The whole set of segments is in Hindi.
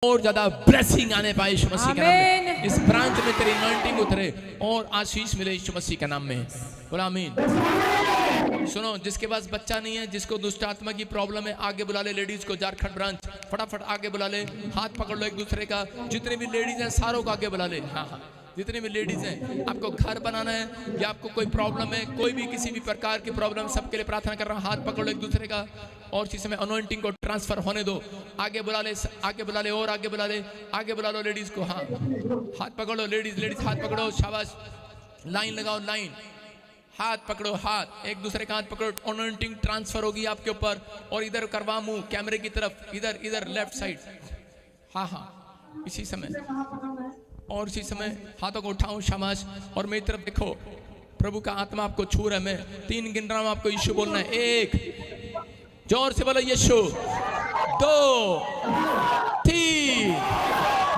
और ज्यादा ब्लेसिंग आने पाए यीशु मसीह के नाम में। इस ब्रांच में तेरी अनॉइंटिंग उतरे और आशीष मिले यीशु मसीह के नाम में। बोला आमीन। सुनो, जिसके पास बच्चा नहीं है, जिसको दुष्ट आत्मा की प्रॉब्लम है, आगे बुला ले लेडीज को। झारखंड ब्रांच फटाफट आगे बुला ले, हाथ पकड़ लो एक दूसरे का। जितने भी लेडीज हैं सारों को आगे बुला ले। हाँ हाँ, जितने भी लेडीज हैं, आपको घर बनाना है या आपको कोई प्रॉब्लम है, कोई भी किसी भी प्रकार की प्रॉब्लम, सबके लिए प्रार्थना कर रहा हूं। हाथ पकड़ लो एक दूसरे का और इसी समय अनॉइंटिंग को ट्रांसफर होने दो। आगे बुला ले, आगे बुला ले और आगे बुला ले, आगे बुला लो लेडीज को। हाँ, हाथ पकड़ो लेडीज, लेडीज हाथ पकड़ो, शाबाश। लाइन लगाओ, लाइन, हाथ पकड़ो, हाथ एक दूसरे का हाथ पकड़ो। अनॉइंटिंग ट्रांसफर होगी आपके ऊपर। और इधर करवा मुंह कैमरे की तरफ, इधर इधर लेफ्ट साइड। हाँ हाँ, इसी समय और इसी समय हाथों को उठाऊं, शाबाश। और मेरी तरफ देखो, प्रभु का आत्मा आपको छू रहा है। मैं 3 गिन रहा हूं, आपको यीशु बोलना है। 1, जोर से बोलो यीशु। 2, 3,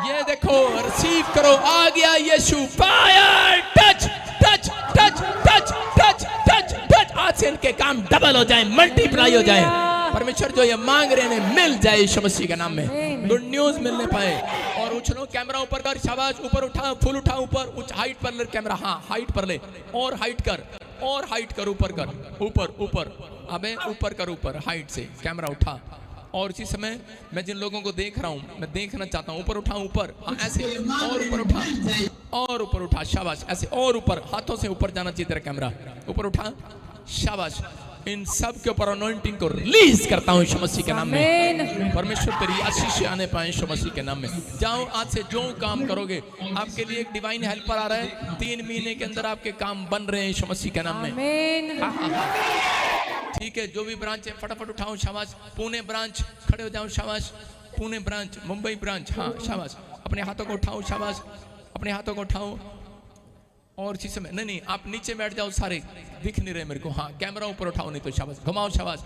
ये देखो, रिसीव करो, आ गया यीशु। Fire, touch touch touch touch touch touch touch. आज से इनके काम डबल हो जाए, मल्टीप्लाई हो जाए। परमेश्वर जो ये मांग रहे हैं मिल जाए यीशु मसीह के नाम में। गुड न्यूज मिलने पाए। और उछलो, कैमरा ऊपर कर, शाबाश। ऊपर उठा, फुल उठा, ऊपर हाइट पर ले कैमरा। हाँ, हाइट पर ले और हाइट कर, और हाइट कर, ऊपर कर, ऊपर ऊपर, अबे ऊपर कर, ऊपर हाइट से कैमरा उठा। और इसी समय मैं जिन लोगों को देख रहा हूं, मैं देखना चाहता हूं, ऊपर उठा, ऊपर। हाँ, ऐसे और ऊपर उठा, और ऊपर उठा, शाबाश। ऐसे और ऊपर, हाथों से ऊपर जाना चाहिए तेरा कैमरा। ऊपर उठा, शाबाश। इन सब के ऊपर अनॉइंटिंग को रिलीज करता हूं यीशु मसीह के नाम में। परमेश्वर तेरी आशीष आने पाए यीशु मसीह के नाम में। जाओ, आज से जो काम करोगे, आपके लिए एक डिवाइन हेल्पर आ रहा है। 3 महीने के अंदर आपके काम बन रहे हैं यीशु मसीह के नाम में। हाँ हाँ हाँ, ठीक है। जो भी ब्रांच है फटाफट उठाओ, शाबाश। पुणे ब्रांच खड़े हो जाओ, शाबाश। पुणे ब्रांच, मुंबई ब्रांच, हाँ शाबाश। अपने हाथों को उठाओ, शाबाश। अपने हाथों को उठाओ। और इसी समय नहीं, आप नीचे बैठ जाओ, सारे दिख नहीं रहे मेरे को। हाँ, कैमरा ऊपर उठाओ, नहीं तो शाबाश, घुमाओ, शाबाश।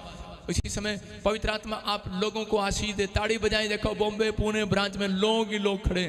इसी समय पवित्र आत्मा आप लोगों को आशीष दे। ताड़ी बजाएं। देखो, बॉम्बे पुणे ब्रांच में लोग ही लोग खड़े।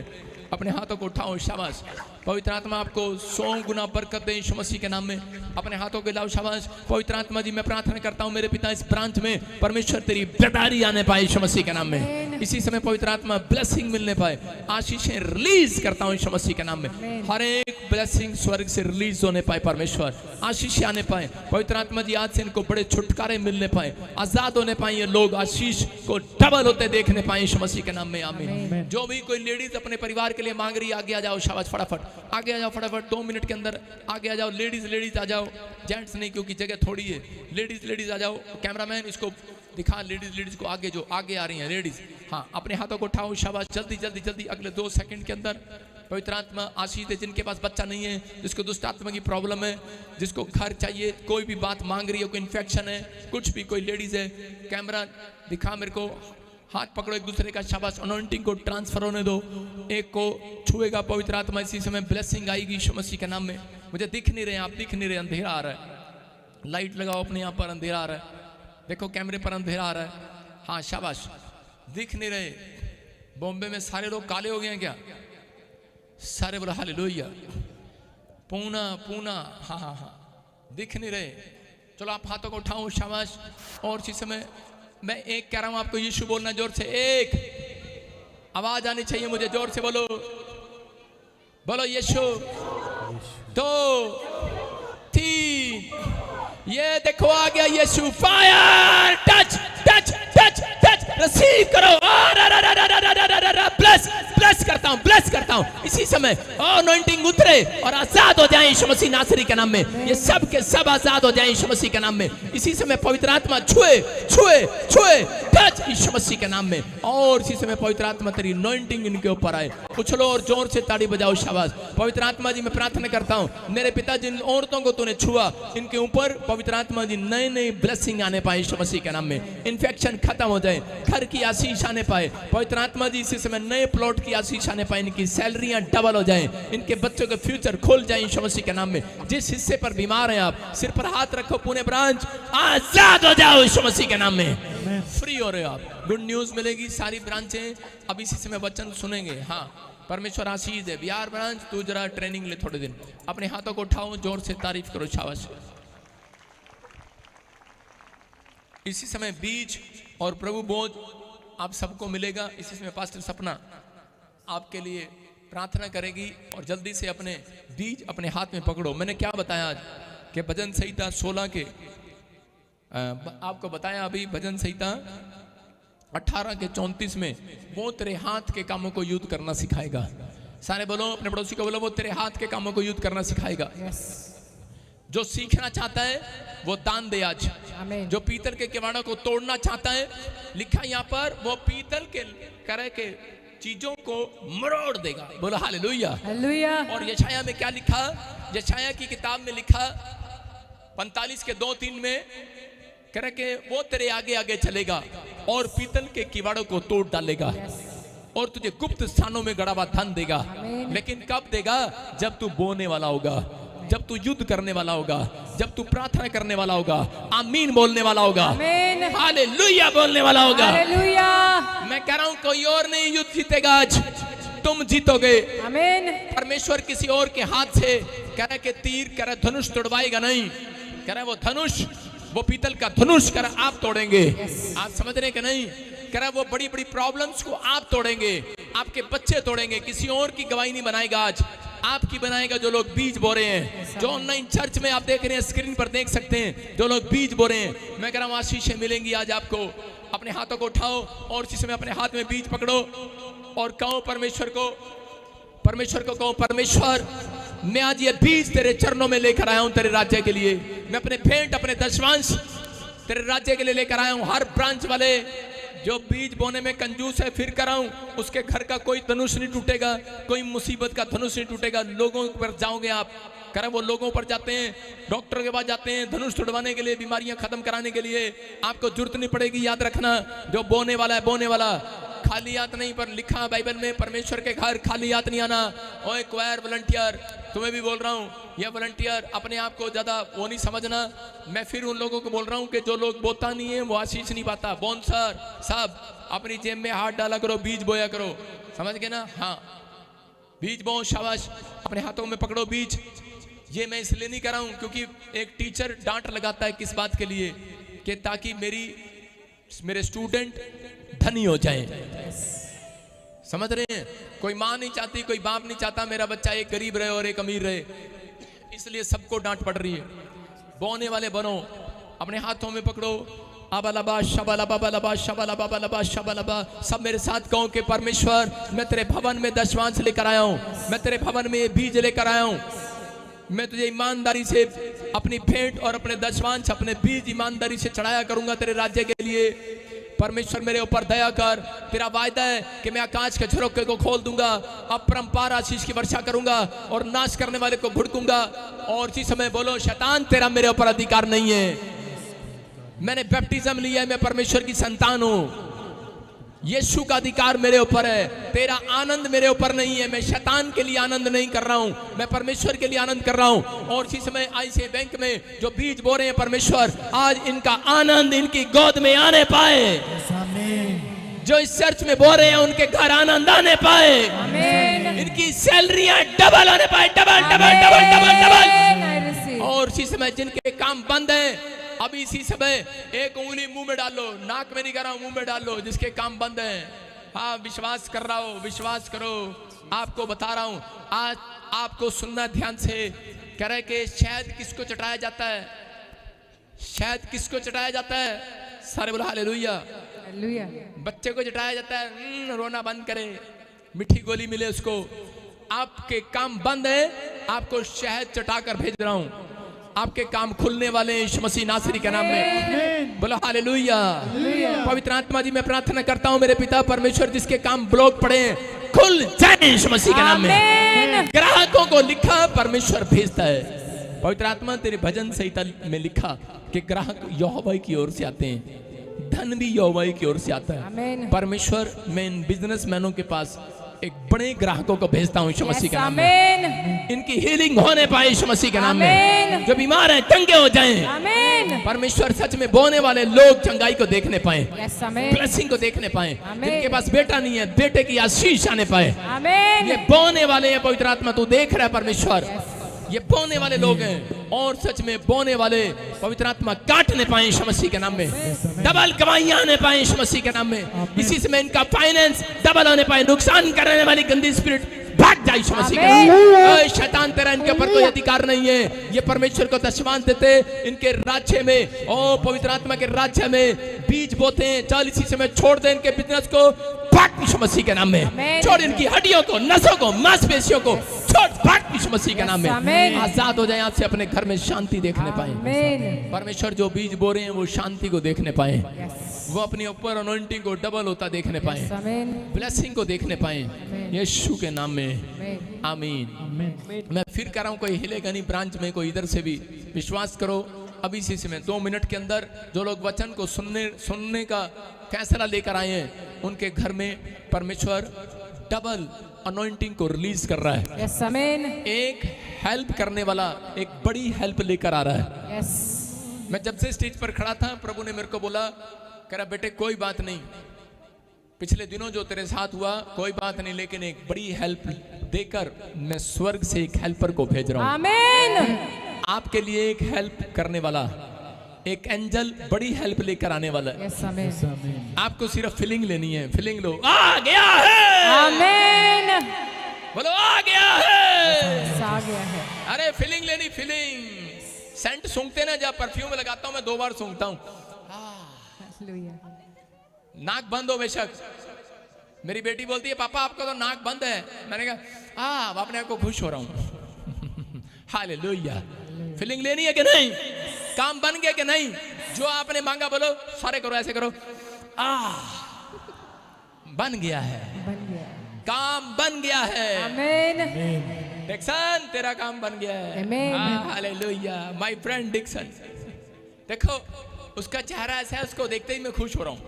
अपने हाथों को उठाओ, शाबाश। पवित्र आत्मा आपको 100 गुना बरकत दे यीशु मसीह के नाम में। अपने हाथों को लाओ, शाबाश। पवित्र आत्मा जी, मैं प्रार्थना करता हूं मेरे पिता, इस ब्रांच में परमेश्वर तेरी बेदारी आने पाए यीशु मसीह के नाम में। इसी समय पवित्र आत्मा ब्लेसिंग मिलने पाए, आशीषें रिलीज करता हूं यीशु मसीह के नाम में। हर एक ब्लेसिंग स्वर्ग से रिलीज होने पाए, परमेश्वर आशीष आने पाए। पवित्र आत्मा जी, आज से इनको बड़े छुटकारे मिलने पाए, आजाद होने पाए। ये लोग आशीष को डबल होते देखने पाए यीशु मसीह के नाम में। आमीन। जो भी कोई लेडीज अपने परिवार के लिए मांग रही है, आगे आ जाओ, शाबाश। फटाफट आगे आ जाओ, फटाफट 2 मिनट के अंदर आगे आ जाओ। लेडीज लेडीज आ जाओ, जेंट्स नहीं, क्योंकि जगह थोड़ी है। लेडीज लेडीज आ जाओ। कैमरामैन इसको दिखा, लेडीज लेडीज को आगे, जो आगे आ रही हैं लेडीज। हाँ, अपने हाथों को उठाओ, शाबाश। जल्दी जल्दी जल्दी, अगले 2 सेकंड के अंदर पवित्र आत्मा आशीष दे। जिनके पास बच्चा नहीं है, जिसको दुष्ट आत्मा की प्रॉब्लम है, जिसको घर चाहिए, कोई भी बात मांग रही है, कोई इन्फेक्शन है, कुछ भी, कोई लेडीज है, कैमरा दिखा मेरे को। हाथ पकड़ो एक दूसरे का, शाबाश। अनॉइंटिंग को ट्रांसफर होने दो। एक को छुएगा पवित्र आत्मा, इसी समय ब्लेसिंग आएगी यीशु मसीह के नाम में। मुझे दिख नहीं रहे, आप दिख नहीं रहे, अंधेरा आ रहा है। लाइट लगाओ अपने यहाँ पर, अंधेरा आ रहा है। देखो कैमरे पर अंधेरा आ रहा है। हाँ शाबाश, दिख नहीं रहे। बॉम्बे में सारे लोग काले हो गए हैं क्या? सारे बोला हालेलुया। पूना पूना, हाँ हाँ हाँ, दिख नहीं रहे। चलो आप हाथों को उठाओ, शाबाश। और इसी समय मैं 1 कह रहा हूं, आपको यीशु बोलना जोर से। 1 आवाज आनी चाहिए मुझे, जोर से बोलो, बोलो यीशु। 2, 3, ये देखो आ गया यीशु। Fire, touch touch touch receive, रिसीव करो। ब्लेस ब्लेस करता हूं, ब्लेस करता हूं। इसी समय अनॉइंटिंग उतरे और आजाद हो जाए यीशु मसीह नासरी के नाम में। ये सब के सब आजाद हो जाए यीशु मसीह के नाम में। इसी समय पवित्र आत्मा छुए छुए छुए, टच यीशु मसीह के नाम में। और इसी समय पवित्र आत्मा तेरी अनॉइंटिंग इनके ऊपर आए। उछलो और जोर से ताड़ी बजाओ, शाबाश। पवित्र आत्मा जी, मैं प्रार्थना करता हूं मेरे पिता, जिन औरतों को तूने छुआ, इनके ऊपर पवित्र आत्मा जी नई नई ब्लेसिंग आने पाए यीशु मसीह के नाम में। इन्फेक्शन खत्म हो जाए, घर की आशीष आने पाए पवित्र आत्मा जी। इसी समय नए प्लॉट की आशीष आने पाए, इनकी सैलरियां डबल हो जाएं, इनके बच्चों के फ्यूचर खुल जाए यीशु मसीह के नाम में। जिस हिस्से पर बीमार हैं आप, सिर पर हाथ रखो, पुणे ब्रांच आजाद हो जाओ यीशु मसीह के नाम में। फ्री हो रहे हो आप। गुड न्यूज मिलेगी। सारी ब्रांचें अब इसी समय वचन सुनेंगे। हाँ, परमेश्वर आशीष है। बिहार ब्रांच तू जरा ट्रेनिंग ले थोड़े दिन। अपने हाथों को उठाओ, जोर से तारीफ करो, शाबाश। इसी समय बीज और प्रभु बोझ आप सबको मिलेगा। इसमें पास्टर सपना आपके लिए प्रार्थना करेगी और जल्दी से अपने बीज अपने हाथ में पकड़ो। मैंने क्या बताया आज कि भजन संहिता 16 के आपको बताया अभी भजन संहिता 18 के 34 में वो तेरे हाथ के कामों को युद्ध करना सिखाएगा। सारे बोलो, अपने पड़ोसी को बोलो, वो तेरे हाथ के कामों को युद्ध करना सिखाएगा। जो सीखना चाहता है वो दान दे आज। जो पीतल के किवाड़ों को तोड़ना चाहता है, लिखा यहाँ पर, वो पीतल के करे के चीजों को मरोड़ देगा। बोलो हालेलुया, हालेलुया। और यशाया में क्या लिखा? यशाया की किताब में लिखा 45 के 2-3 में करे के वो तेरे आगे आगे चलेगा और पीतल के किवाड़ों को तोड़ डालेगा और तुझे गुप्त स्थानों में गड़ा हुआ धन देगा। लेकिन कब देगा? जब तू बोने वाला होगा, जब तू युद्ध करने वाला होगा, जब तू प्रार्थना करने वाला होगा, आमीन बोलने वाला होगा, हालेलुया बोलने वाला होगा। मैं कह रहा हूं कोई और नहीं युद्ध जीतेगा, आज तुम जीतोगे। आमीन। परमेश्वर किसी और के हाथ से कह रहा कि तीर कह रहा धनुष तोड़वाएगा नहीं। कह रहा वो धनुष, वो पीतल का धनुष कह रहा आप तोड़ेंगे। आप समझ रहे कि नहीं? कह रहा वो बड़ी बड़ी प्रॉब्लम्स को आप तोड़ेंगे, आपके बच्चे तोड़ेंगे। किसी और की गवाही नहीं बनाएगा, आज आपकी बनाएगा। जो लोग बीज बो रहे हैं, जो ऑनलाइन चर्च में आप देख रहे हैं, स्क्रीन पर देख सकते हैं, जो लोग बीज बो रहे हैं, मैं कह रहा हूं आशीषें मिलेंगी आज आपको। अपने हाथों को उठाओ और जिसमें अपने हाथ में बीज पकड़ो और कहो परमेश्वर को कहो, परमेश्वर मैं आज ये बीज तेरे चरणों में लेकर आया हूं तेरे राज्य के लिए। मैं अपने भेंट, अपने दशवांश तेरे राज्य के लिए लेकर आया हूं। हर ब्रांच वाले जो बीज बोने में कंजूस है, फिर कराऊं, उसके घर का कोई धनुष नहीं टूटेगा, कोई मुसीबत का धनुष नहीं टूटेगा। लोगों पर जाओगे आप, करें वो लोगों पर जाते हैं, डॉक्टर के पास जाते हैं धनुष तोड़वाने के लिए, बीमारियां खत्म कराने के लिए। आपको जरूरत नहीं पड़ेगी, याद रखना, जो बोने वाला है बोने वाला, खाली हाथ नहीं। पर लिखा बाइबल में परमेश्वर के घर खाली हाथ नहीं आना। ओए क्वायर वॉलंटियर, तुम्हें भी बोल रहा हूँ, ये वॉलंटियर अपने आप को ज्यादा वो नहीं समझना। मैं फिर उन लोगों को बोल रहा हूँ कि जो लोग बोता नहीं है वो आशीष नहीं पाता। बोनसर सब अपनी जेब में हाथ डाला करो, बीज बोया करो, समझ गए ना? हाँ, बीज बो, शाबाश, अपने हाथों में पकड़ो बीज। ये मैं इसलिए नहीं कर रहा हूँ क्योंकि एक टीचर डांट लगाता है किस बात के लिए, कि ताकि मेरे स्टूडेंट धनी हो जाए। समझ रहे हैं? कोई माँ नहीं चाहती, कोई बाप नहीं चाहता मेरा बच्चा एक गरीब रहे और एक अमीर रहे, इसलिए सबको डांट पड़ रही है। बोने वाले बनो, अपने हाथों में पकड़ो, अबलबा शबलबा बलबा शबलबा बलबा शबलबा। सब मेरे साथ कहो कि परमेश्वर मैं तेरे भवन में दशवांश लेकर आया हूँ, मैं तेरे भवन में बीज लेकर आया हूँ। मैं तुझे ईमानदारी से अपनी भेंट और अपने दशवांश, अपने बीज ईमानदारी से चढ़ाया करूंगा तेरे राज्य के लिए। परमेश्वर मेरे ऊपर दया कर। तेरा वायदा है कि मैं आकाश के झरोखे को खोल दूंगा, अपरंपार आशीष की वर्षा करूंगा और नाश करने वाले को भुड़कूंगा। और इसी समय बोलो, शैतान तेरा मेरे ऊपर अधिकार नहीं है। मैंने बैप्टिज्म लिया है, मैं परमेश्वर की संतान हूं। यीशु का अधिकार मेरे ऊपर है, तेरा आनंद मेरे ऊपर नहीं है। मैं शैतान के लिए आनंद नहीं कर रहा हूं, मैं परमेश्वर के लिए आनंद कर रहा हूं। और इसी समय ICICI बैंक में जो बीज बो रहे हैं, परमेश्वर आज इनका आनंद इनकी गोद में आने पाए। जो इस चर्च में बो रहे हैं उनके घर आनंद आने पाए, इनकी सैलरियां डबल आने पाए, double double double double double. और इसी समय जिनके काम बंद है, अभी इसी समय एक उंगली मुंह में डालो, नाक में नहीं कर रहा हूं, मुंह में डालो जिसके काम बंद है। हाँ, विश्वास कर रहा हो, विश्वास करो। आपको बता रहा हूं, आज आपको सुनना ध्यान से। कह रहे कि शहद किसको चटाया जाता है? शहद किसको चटाया जाता है? सारे बोलो हालेलुया, हालेलुया। बच्चे को चटाया जाता है, रोना बंद करे, मीठी गोली मिले उसको। आपके काम बंद है, आपको शहद चटाकर भेज रहा हूं। आपके काम खुलने वाले यीशु मसीह नासरी के नाम में। बोलो हालेलुया। पवित्र आत्मा जी, मैं प्रार्थना करता हूँ मेरे पिता परमेश्वर, जिसके काम ब्लॉक पड़े हैं खुल जाए यीशु मसीह के नाम में। ग्राहकों को लिखा परमेश्वर भेजता है। पवित्र आत्मा तेरे भजन संहिता में लिखा कि ग्राहक यहोवा की ओर से आते हैं, धन भी यहोवा की ओर से आता है। परमेश्वर, मैं इन बिजनेसमैनों के पास एक बड़े ग्राहकों को भेजता हूँ यीशु मसीह के नाम में। इनकी हीलिंग होने पाए यीशु मसीह के नाम में। जो बीमार हैं चंगे हो जाएं। परमेश्वर, सच में बोने वाले लोग चंगाई को देखने पाए, ब्लेसिंग को देखने पाए। जिनके पास बेटा नहीं है, बेटे की आशीष आने पाए। ये बोने वाले हैं। पवित्र आत्मा तू देख रहा है परमेश्वर, ये बोने वाले लोग हैं और सच में बोने वाले पवित्र आत्मा काटने पाए यीशु मसीह के नाम में, डबल गवाहियां आने पाए यीशु मसीह के नाम में। इसी से इनका फाइनेंस डबल होने पाए, नुकसान करने वाली गंदी स्पिरिट भाग जाए यीशु मसीह के नाम में। शैतान तेरा इनके ऊपर कोई अधिकार नहीं है। ये परमेश्वर को दशवांश देते इनके राज्य में, ओ पवित्र आत्मा के राज्य में बीज बोते हैं। चल इसी समय छोड़ दे इनके बिजनेस को, भाग यीशु मसीह के नाम में। छोड़ इनकी हड्डियों को, नसों को, मांसपेशियों को छोड़, भाग यीशु मसीह के नाम में। आजाद हो जाए आपसे, अपने घर में शांति देखने पाए। परमेश्वर जो बीज बो रहे हैं वो शांति को देखने पाए, वो अपने ऊपर अनॉइंटिंग को डबल होता देखने पाए, ब्लेसिंग को देखने पाए यीशु के नाम में। आमीन। मैं फिर कह रहा हूं, कोई हिलेगा नहीं ब्रांच में, कोई इधर से भी। विश्वास करो अभी इसी में 2 मिनट के अंदर जो लोग वचन को सुनने का फैसला लेकर आए हैं, उनके घर में परमेश्वर डबल अनॉइंटिंग को रिलीज कर रहा है। यस आमीन। एक हेल्प करने वाला एक बड़ी हेल्प लेकर आ रहा है। यस। मैं जब से स्टेज पर खड़ा था, प्रभु ने मेरे को बोला, कह रहा बेटे कोई बात नहीं, पिछले दिनों जो तेरे साथ हुआ कोई बात नहीं, लेकिन एक बड़ी हेल्प देकर मैं स्वर्ग से एक हेल्पर को भेज रहा हूं। आमीन। आपके लिए एक हेल्प करने वाला एक एंजल बड़ी हेल्प लेकर आने वाला है। यस आमीन। आपको सिर्फ फीलिंग लेनी है। फीलिंग लो, आ गया है। आमीन। बोलो आ गया है। आ गया है। अरे फीलिंग लेनी, फीलिंग। सेंट सूंघते ना, जब परफ्यूम लगाता हूं मैं 2 बार सूंघता हूं। नाक बंद हो बेशक। मेरी बेटी बोलती है पापा आपका तो नाक बंद है। मैंने कहा अब अपने आप को खुश हो रहा हूं। हालेलुया। फीलिंग लेनी है कि नहीं? काम बन गया कि नहीं? जो आपने मांगा बोलो, सारे करो, ऐसे करो। बन गया है, बन गया, काम बन गया है। आमीन। डिक्सन तेरा काम बन गया है। आमीन। हालेलुया। माय फ्रेंड डिक्सन, देखो उसका चेहरा ऐसा है, उसको देखते ही मैं खुश हो रहा हूं।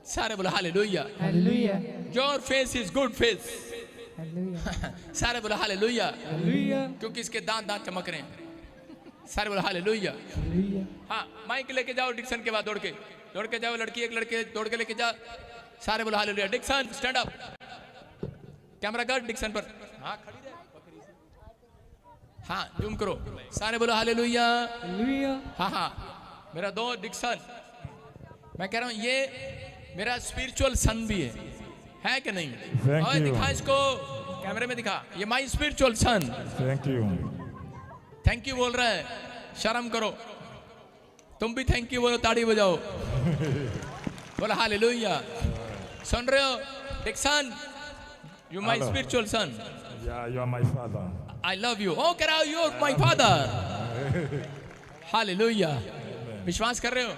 सारे बोलो hallelujah. Hallelujah. Your face is good face. Hallelujah. सारे बोलो हालेलुया। हालेलुया। क्योंकि इसके दांत चमक रहे हैं। सारे बोलो हालेलुया। हाँ, माइक लेके जाओ डिक्सन के बाद, दौड़ के जाओ। लड़की एक लड़के दौड़ के लेके जा। सारे बोलो hallelujah. Dixon stand up, camera कर डिक्सन पर। हाँ खड़ी रहे, हाँ जूम करो। सारे बोलो हालेलुया। हाँ मेरा दोस्त डिक्सन, मैं कह रहा हूँ ये मेरा स्पिरिचुअल सन भी है कि नहीं? और दिखा इसको, कैमरे में दिखा, ये my spiritual son. Thank you बोल रहा है, शर्म करो। तुम भी थैंक यू बोलो, ताड़ी बजाओ। बोलो हालेलुया। सुन रहे हो Dixon? You my spiritual son. You are my father. I love you. ओ कह रहा हूँ, you are my father. Hallelujah. विश्वास कर रहे हो?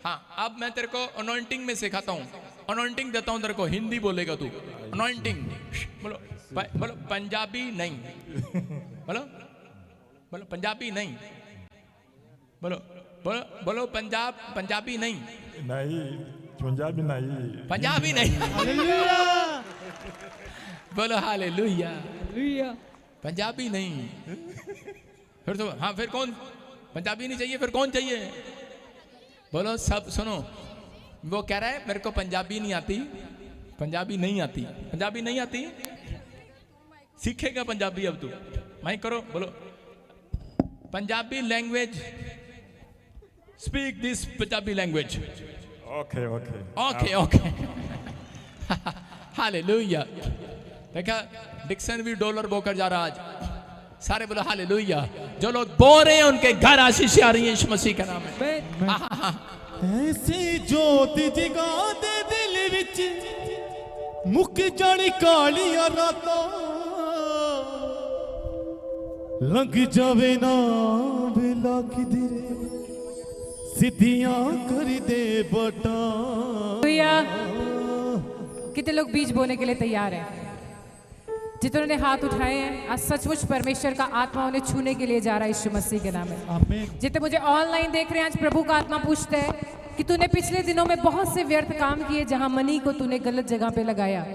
हाँ, अब मैं तेरे को अनॉइंटिंग में सिखाता हूँ, अनॉइंटिंग देता हूँ तेरे को। हिंदी बोलेगा तू, अनॉइंटिंग। बोलो बोलो पंजाबी नहीं, बोलो बोलो पंजाबी नहीं, बोलो बोलो बोलो पंजाबी नहीं, पंजाबी नहीं, पंजाबी नहीं। बोलो हालेलुया। पंजाबी नहीं। फिर तो हाँ, फिर कौन? पंजाबी नहीं चाहिए, फिर कौन चाहिए? बोलो सब सुनो। वो कह रहा है मेरे को पंजाबी नहीं आती, पंजाबी नहीं आती, पंजाबी नहीं आती। सीखेगा पंजाबी अब तू। माइक करो, बोलो Punjabi language, speak this Punjabi language. Okay okay okay okay. Hallelujah. देखा डिक्सन भी डॉलर बोकर जा रहा आज। सारे बोलो हालेलुया। जो लोग बोल रहे हैं उनके घर आशीष आ रही है यीशु मसीह का नाम है। ऐसी जोत जगा दे दिल विच, मुक जानी कालियां रातां, लंघ जावे ना वेला किधरे, सिद्धियां कर दे बटा। कितने लोग बीज बोने के लिए तैयार हैं? जितने हाथ उठाए हैं, आज सचमुच परमेश्वर का आत्मा उन्हें छूने के लिए जा रहा है यीशु मसीह के नाम में। आमीन। जितने मुझे ऑनलाइन देख रहे हैं, आज प्रभु का आत्मा पूछता है कि तूने पिछले दिनों में बहुत से व्यर्थ काम किए, जहां मनी को तूने गलत जगह पे लगाया,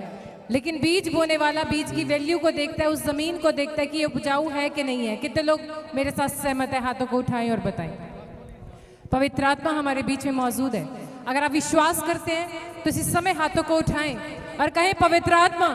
लेकिन बीज बोने वाला बीज की वैल्यू को देखता है, उस जमीन को देखता है कि ये उपजाऊ है कि नहीं है। कितने लोग मेरे साथ सहमत है? हाथों को उठाएं और बताएं। पवित्र आत्मा हमारे बीच में मौजूद है। अगर आप विश्वास करते हैं तो इसी समय हाथों को उठाएं और कहें, पवित्र आत्मा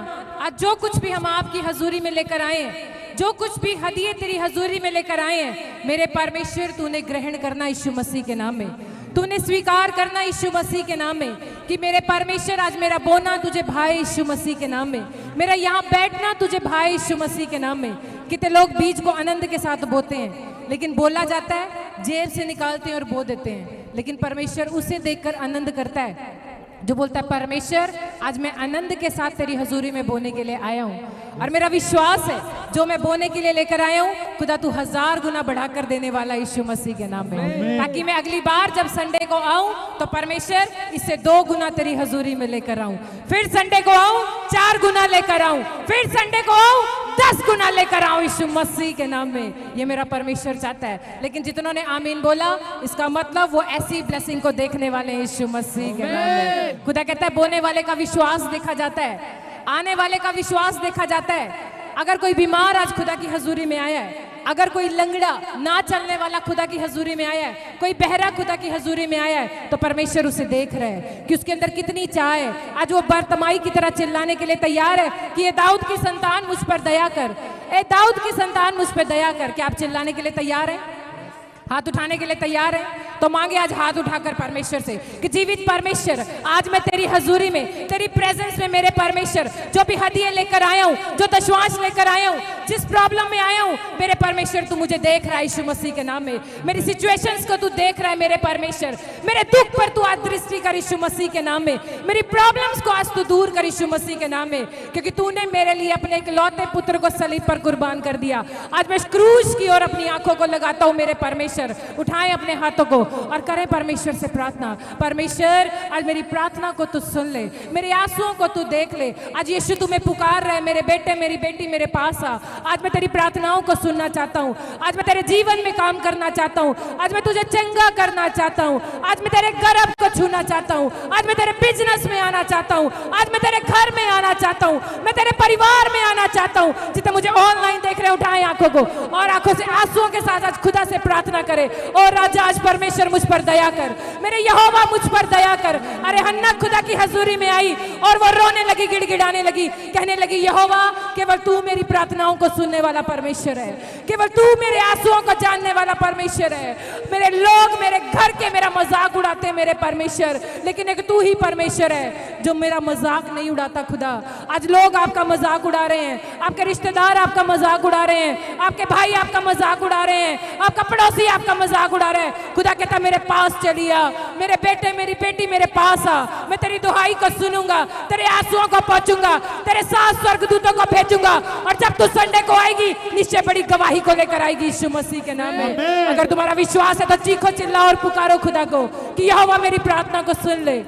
आज जो कुछ भी हम आपकी हजूरी में लेकर आए हैं, जो कुछ भी हदिये तेरी हजूरी में लेकर आए हैं मेरे परमेश्वर तूने ग्रहण करना यीशु मसीह के नाम में, तूने स्वीकार करना यीशु मसीह के नाम में कि मेरे परमेश्वर आज मेरा बोना तुझे भाई यीशु मसीह के नाम में, मेरा यहाँ बैठना तुझे भाई यीशु मसीह के नाम में। कितने लोग बीज को आनंद के साथ बोते हैं, लेकिन बोला जाता है जेब से निकालते हैं और बो देते हैं, लेकिन परमेश्वर उसे देखकर आनंद करता है जो बोलता है परमेश्वर आज मैं आनंद के साथ तेरी हजूरी में बोने के लिए आया हूँ और मेरा विश्वास है जो मैं बोने के लिए लेकर आया हूँ खुदा तू 1000 गुना बढ़ाकर देने वाला यीशु मसीह के नाम में, ताकि मैं अगली बार जब संडे को आऊं तो परमेश्वर इससे 2 गुना तेरी हजूरी में लेकर आऊं, फिर संडे को आऊं 4 गुना लेकर आऊं, फिर संडे को आऊं 10 गुना लेकर आऊं यीशु मसीह के नाम में। ये मेरा परमेश्वर चाहता है, लेकिन जितनों ने आमीन बोला इसका मतलब वो ऐसी ब्लेसिंग को देखने वाले हैं यीशु मसीह के नाम में। खुदा कहता है बोने वाले का विश्वास देखा जाता है, आने वाले का विश्वास देखा जाता है। अगर कोई बीमार आज खुदा की हजूरी में आया है, अगर कोई लंगड़ा ना चलने वाला खुदा की हजूरी में आया है, कोई बहरा खुदा की हजूरी में आया है, तो परमेश्वर उसे देख रहे हैं कि उसके अंदर कितनी चाह है। आज वो बरतमाई की तरह चिल्लाने के लिए तैयार है कि ये दाऊद की संतान मुझ पर दया कर, ए दाऊद की संतान मुझ पर दया कर। क्या आप चिल्लाने के लिए तैयार है, हाथ उठाने के लिए तैयार है? तो मांगे आज हाथ उठाकर परमेश्वर से कि जीवित परमेश्वर आज मैं तेरी हजूरी में, तेरी प्रेजेंस में मेरे परमेश्वर जो भी हदिये लेकर आया हूँ, जो दशवांश लेकर आया हूँ, जिस प्रॉब्लम में आया हूँ मेरे परमेश्वर तू मुझे देख रहा है यीशु मसीह के नाम में, मेरी सिचुएशंस को तू देख रहा है मेरे परमेश्वर, मेरे दुख पर तू आज दृष्टि कर यीशु मसीह के नाम में, मेरी प्रॉब्लम्स को आज तू दूर कर यीशु मसीह के नाम में, क्योंकि तूने मेरे लिए अपने इकलौते पुत्र को सलीब पर कुर्बान कर दिया। आज मैं क्रूस की ओर अपनी आंखों को लगाता हूँ मेरे परमेश्वर, उठाएं अपने हाथों को और करें परमेश्वर से प्रार्थना। परमेश्वर आज मेरी प्रार्थना को तू सुन ले, मेरे आंसुओं को तू देख ले। आज यीशु तुम्हें पुकार रहा है, मेरे बेटे मेरी बेटी मेरे पास आ। आज मैं तेरी प्रार्थनाओं को सुनना चाहता हूँ, आज मैं तेरे जीवन में काम करना चाहता हूँ, आज मैं तुझे चंगा करना चाहता हूँ, आज मैं तेरे गर्भ को छूना चाहता हूँ, आज मैं तेरे बिजनेस में आना चाहता हूँ, आज मैं तेरे घर में आना चाहता हूँ, मैं तेरे परिवार में आना चाहता हूँ। जितने मुझे ऑनलाइन देख रहे उठाएं आंखों को और आंखों से आंसुओं के साथ आज खुदा से प्रार्थना करें, और राजा आज परमेश्वर मुझ पर दया कर, मेरे यहोवा मुझ पर दया कर। अरे हन्ना खुदा की हजूरी में आई और वो रोने लगी, गिड़गिड़ाने लगी, कहने लगी यहोवा केवल तू मेरी प्रार्थनाओं को सुनने वाला परमेश्वर है, केवल तू मेरे आंसुओं को जानने वाला परमेश्वर है। मेरे लोग मेरे घर के मेरा मजाक उड़ाते हैं मेरे परमेश्वर, लेकिन एक तू ही परमेश्वर है जो मेरा मजाक नहीं उड़ाता। खुदा आज लोग आपका मजाक उड़ा रहे हैं, आपके रिश्तेदार आपका मजाक उड़ा रहे हैं, आपके भाई आपका मजाक उड़ा रहे हैं, आपका पड़ोसी आपका मजाक उड़ा रहे हैं। खुदा कहता मेरे पास चलिए, मेरे बेटे मेरी बेटी मेरे पास आ, मैं तेरी दुहाई को सुनूंगा, तेरे आंसुओं को पहुंचूंगा, तेरे साथ स्वर्गदूतों को भेजूंगा, और जब तू संडे को आएगी निश्चय बड़ी गवाही को लेकर आएगी यीशु मसीह के नाम में। अगर तुम्हारा विश्वास है तो चीखो, चिल्लाओ और पुकारो खुदा को कि यहोवा मेरी प्रार्थना को सुन ले,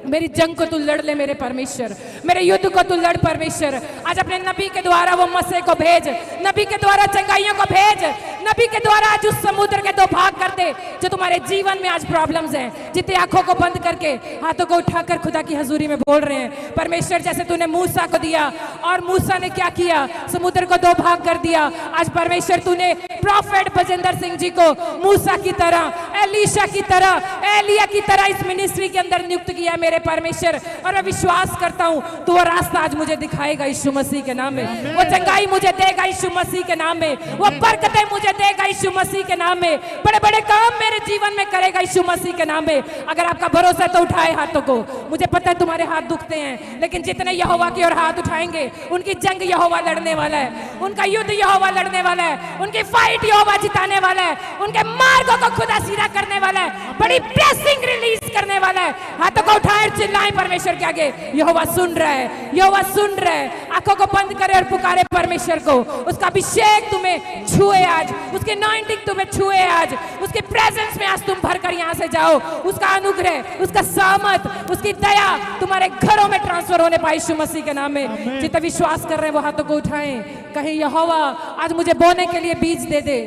मेरी जंग को तू लड़ ले मेरे परमेश्वर, मेरे युद्ध को तू लड़ परमेश्वर। आज अपने नबी के द्वारा वो मसीह को भेज, नबी के द्वारा चंगाइयों को भेज, नबी के द्वारा आज उस समुद्र के 2 भाग कर दे जो तुम्हारे जीवन में आज प्रॉब्लम्स हैं। जितने आंखों को बंद करके हाथों को उठाकर खुदा की हजूरी में बोल रहे हैं परमेश्वर जैसे तूने मूसा को दिया और मूसा ने क्या किया, समुद्र को 2 भाग कर दिया। आज परमेश्वर तूने प्रॉफेट बजेंद्र सिंह जी को मूसा की तरह, एलीशा की तरह, एलिया की तरह इस मिनिस्ट्री के अंदर नियुक्त किया मेरे परमेश्वर, और मैं विश्वास करता हूं तू वो रास्ता आज मुझे दिखाएगा यीशु मसीह के नाम में, वो चंगाई मुझे देगा यीशु मसीह के नाम में, वो बरकतें मुझे देगा यीशु मसीह के नाम में, बड़े बड़े काम मेरे जीवन में करेगा यीशु मसीह के नाम में। अगर आपका भरोसा है तो उठाए हाथों को। मुझे पता है तुम्हारे हाथ दुखते हैं, लेकिन जितने यहोवा की ओर हाथ उठाएंगे उनकी जंग यहोवा लड़ने वाला है, उनका युद्ध यहोवा लड़ने वाला है, उनकी फाइट यहोवा जिताने वाला है, उनके मार्गों को खुदा सीधा करने वाला है, बड़ी ब्लेसिंग रिलीज करने वाला है। हाथों को उठाए चिल्लाएं परमेश्वर के आगे, यहोवा सुन रहा है, यहोवा सुन रहा है। आंखों को बंद करे और पुकारे परमेश्वर को, उसका अभिषेक तुम्हें छुए आज, उसकी अनॉइंटिंग तुम्हें छुए आज, उसकी प्रेजेंस में आज तुम भरकर यहाँ से जाओ। उसका अनुग्रह, उसका सामर्थ, उसकी दया तुम्हारे घरों में ट्रांसफर होने पाए यीशु मसीह के नाम में। जितने विश्वास कर रहे हैं वो हाथों को उठाएं, कहे यहोवा आज मुझे बोने के लिए बीज दे दे,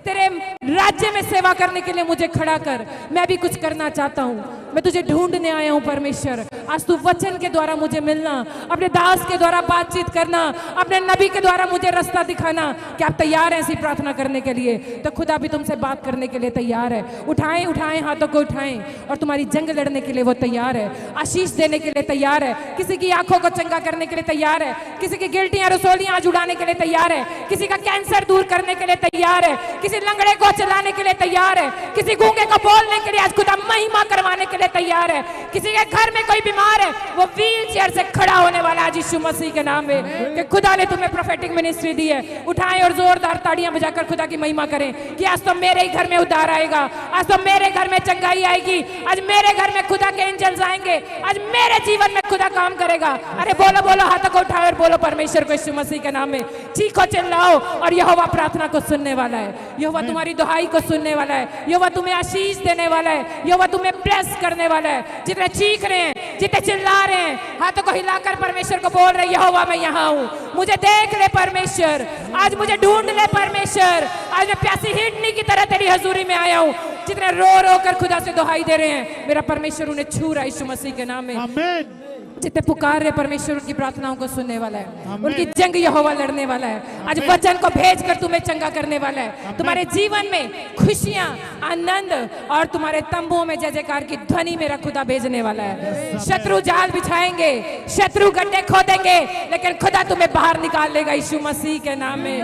तेरे राज्य में सेवा करने के लिए मुझे खड़ा कर, मैं भी कुछ करना चाहता हूँ। मैं तुझे ढूंढने आया हूँ परमेश्वर। आज तू वचन के द्वारा मुझे मिलना, अपने दास के द्वारा बातचीत करना, अपने नबी के द्वारा मुझे रास्ता दिखाना। क्या आप तैयार हैं ऐसी प्रार्थना करने के लिए? तो खुदा भी तुमसे बात करने के लिए तैयार है। उठाएं उठाएं हाथों को उठाएं, और तुम्हारी जंग लड़ने के लिए वो तैयार है, आशीष देने के लिए तैयार है, किसी की आंखों को चंगा करने के लिए तैयार है, किसी की गिल्टियां रसोलियां जुड़ाने के लिए तैयार है, किसी का कैंसर दूर करने के लिए तैयार है, किसी लंगड़े को चलाने के लिए तैयार है, किसी गूंगे को बोलने के लिए आज खुदा महिमा करवाने के लिए तैयार है, किसी के घर में कोई बीमार है वो व्हील चेयर से खड़ा होने वाला आज यीशु मसीह के नाम में, कि खुदा ने तुम्हें प्रोफेटिक मिनिस्ट्री दी है। उठाएं और जोरदार ताड़ियां बजाकर खुदा की महिमा करें कि आज तो मेरे ही घर में उद्धार आएगा, आज तो मेरे घर में चंगाई आएगी, आज मेरे घर में खुदा के एंजल्स आएंगे, आज मेरे जीवन में खुदा काम करेगा। अरे बोलो बोलो, हाथों को उठाओ और बोलो परमेश्वर को यीशु मसीह के नाम में, चीखो चिल्लाओ। और यहोवा प्रार्थना को सुनने वाला है, यहोवा तुम्हारी दुहाई को सुनने वाला है, यहोवा तुम्हें आशीष देने वाला है, यहोवा तुम्हें ब्लेस करने वाला है। जितने चीख रहे हैं, जितने चिल्ला रहे हैं, हाथों को हिलाकर परमेश्वर को बोल रहे, यहोवा मैं यहाँ हूँ, मुझे देख ले परमेश्वर, आज मुझे ढूंढ ले परमेश्वर, आज मैं प्यासी हिरनी की तरह तेरी हजूरी में आया हूँ। जितने रो रो कर खुदा से दुहाई दे रहे हैं, मेरा परमेश्वर उन्हें छू रहा है यीशु मसीह के नाम में। आमीन। जितने पुकार रहे, परमेश्वर उनकी प्रार्थनाओं को सुनने वाला है, उनकी जंग यहोवा लड़ने वाला है। आज वचन को भेजकर तुम्हें चंगा करने वाला है। तुम्हारे जीवन में खुशियां, आनंद और तुम्हारे तंबुओं में जय जयकार की ध्वनि मेरा खुदा भेजने वाला है। शत्रु जाल बिछाएंगे, शत्रु गड्ढे खोदेंगे, लेकिन खुदा तुम्हें बाहर निकाल लेगा यीशु मसीह के नाम में।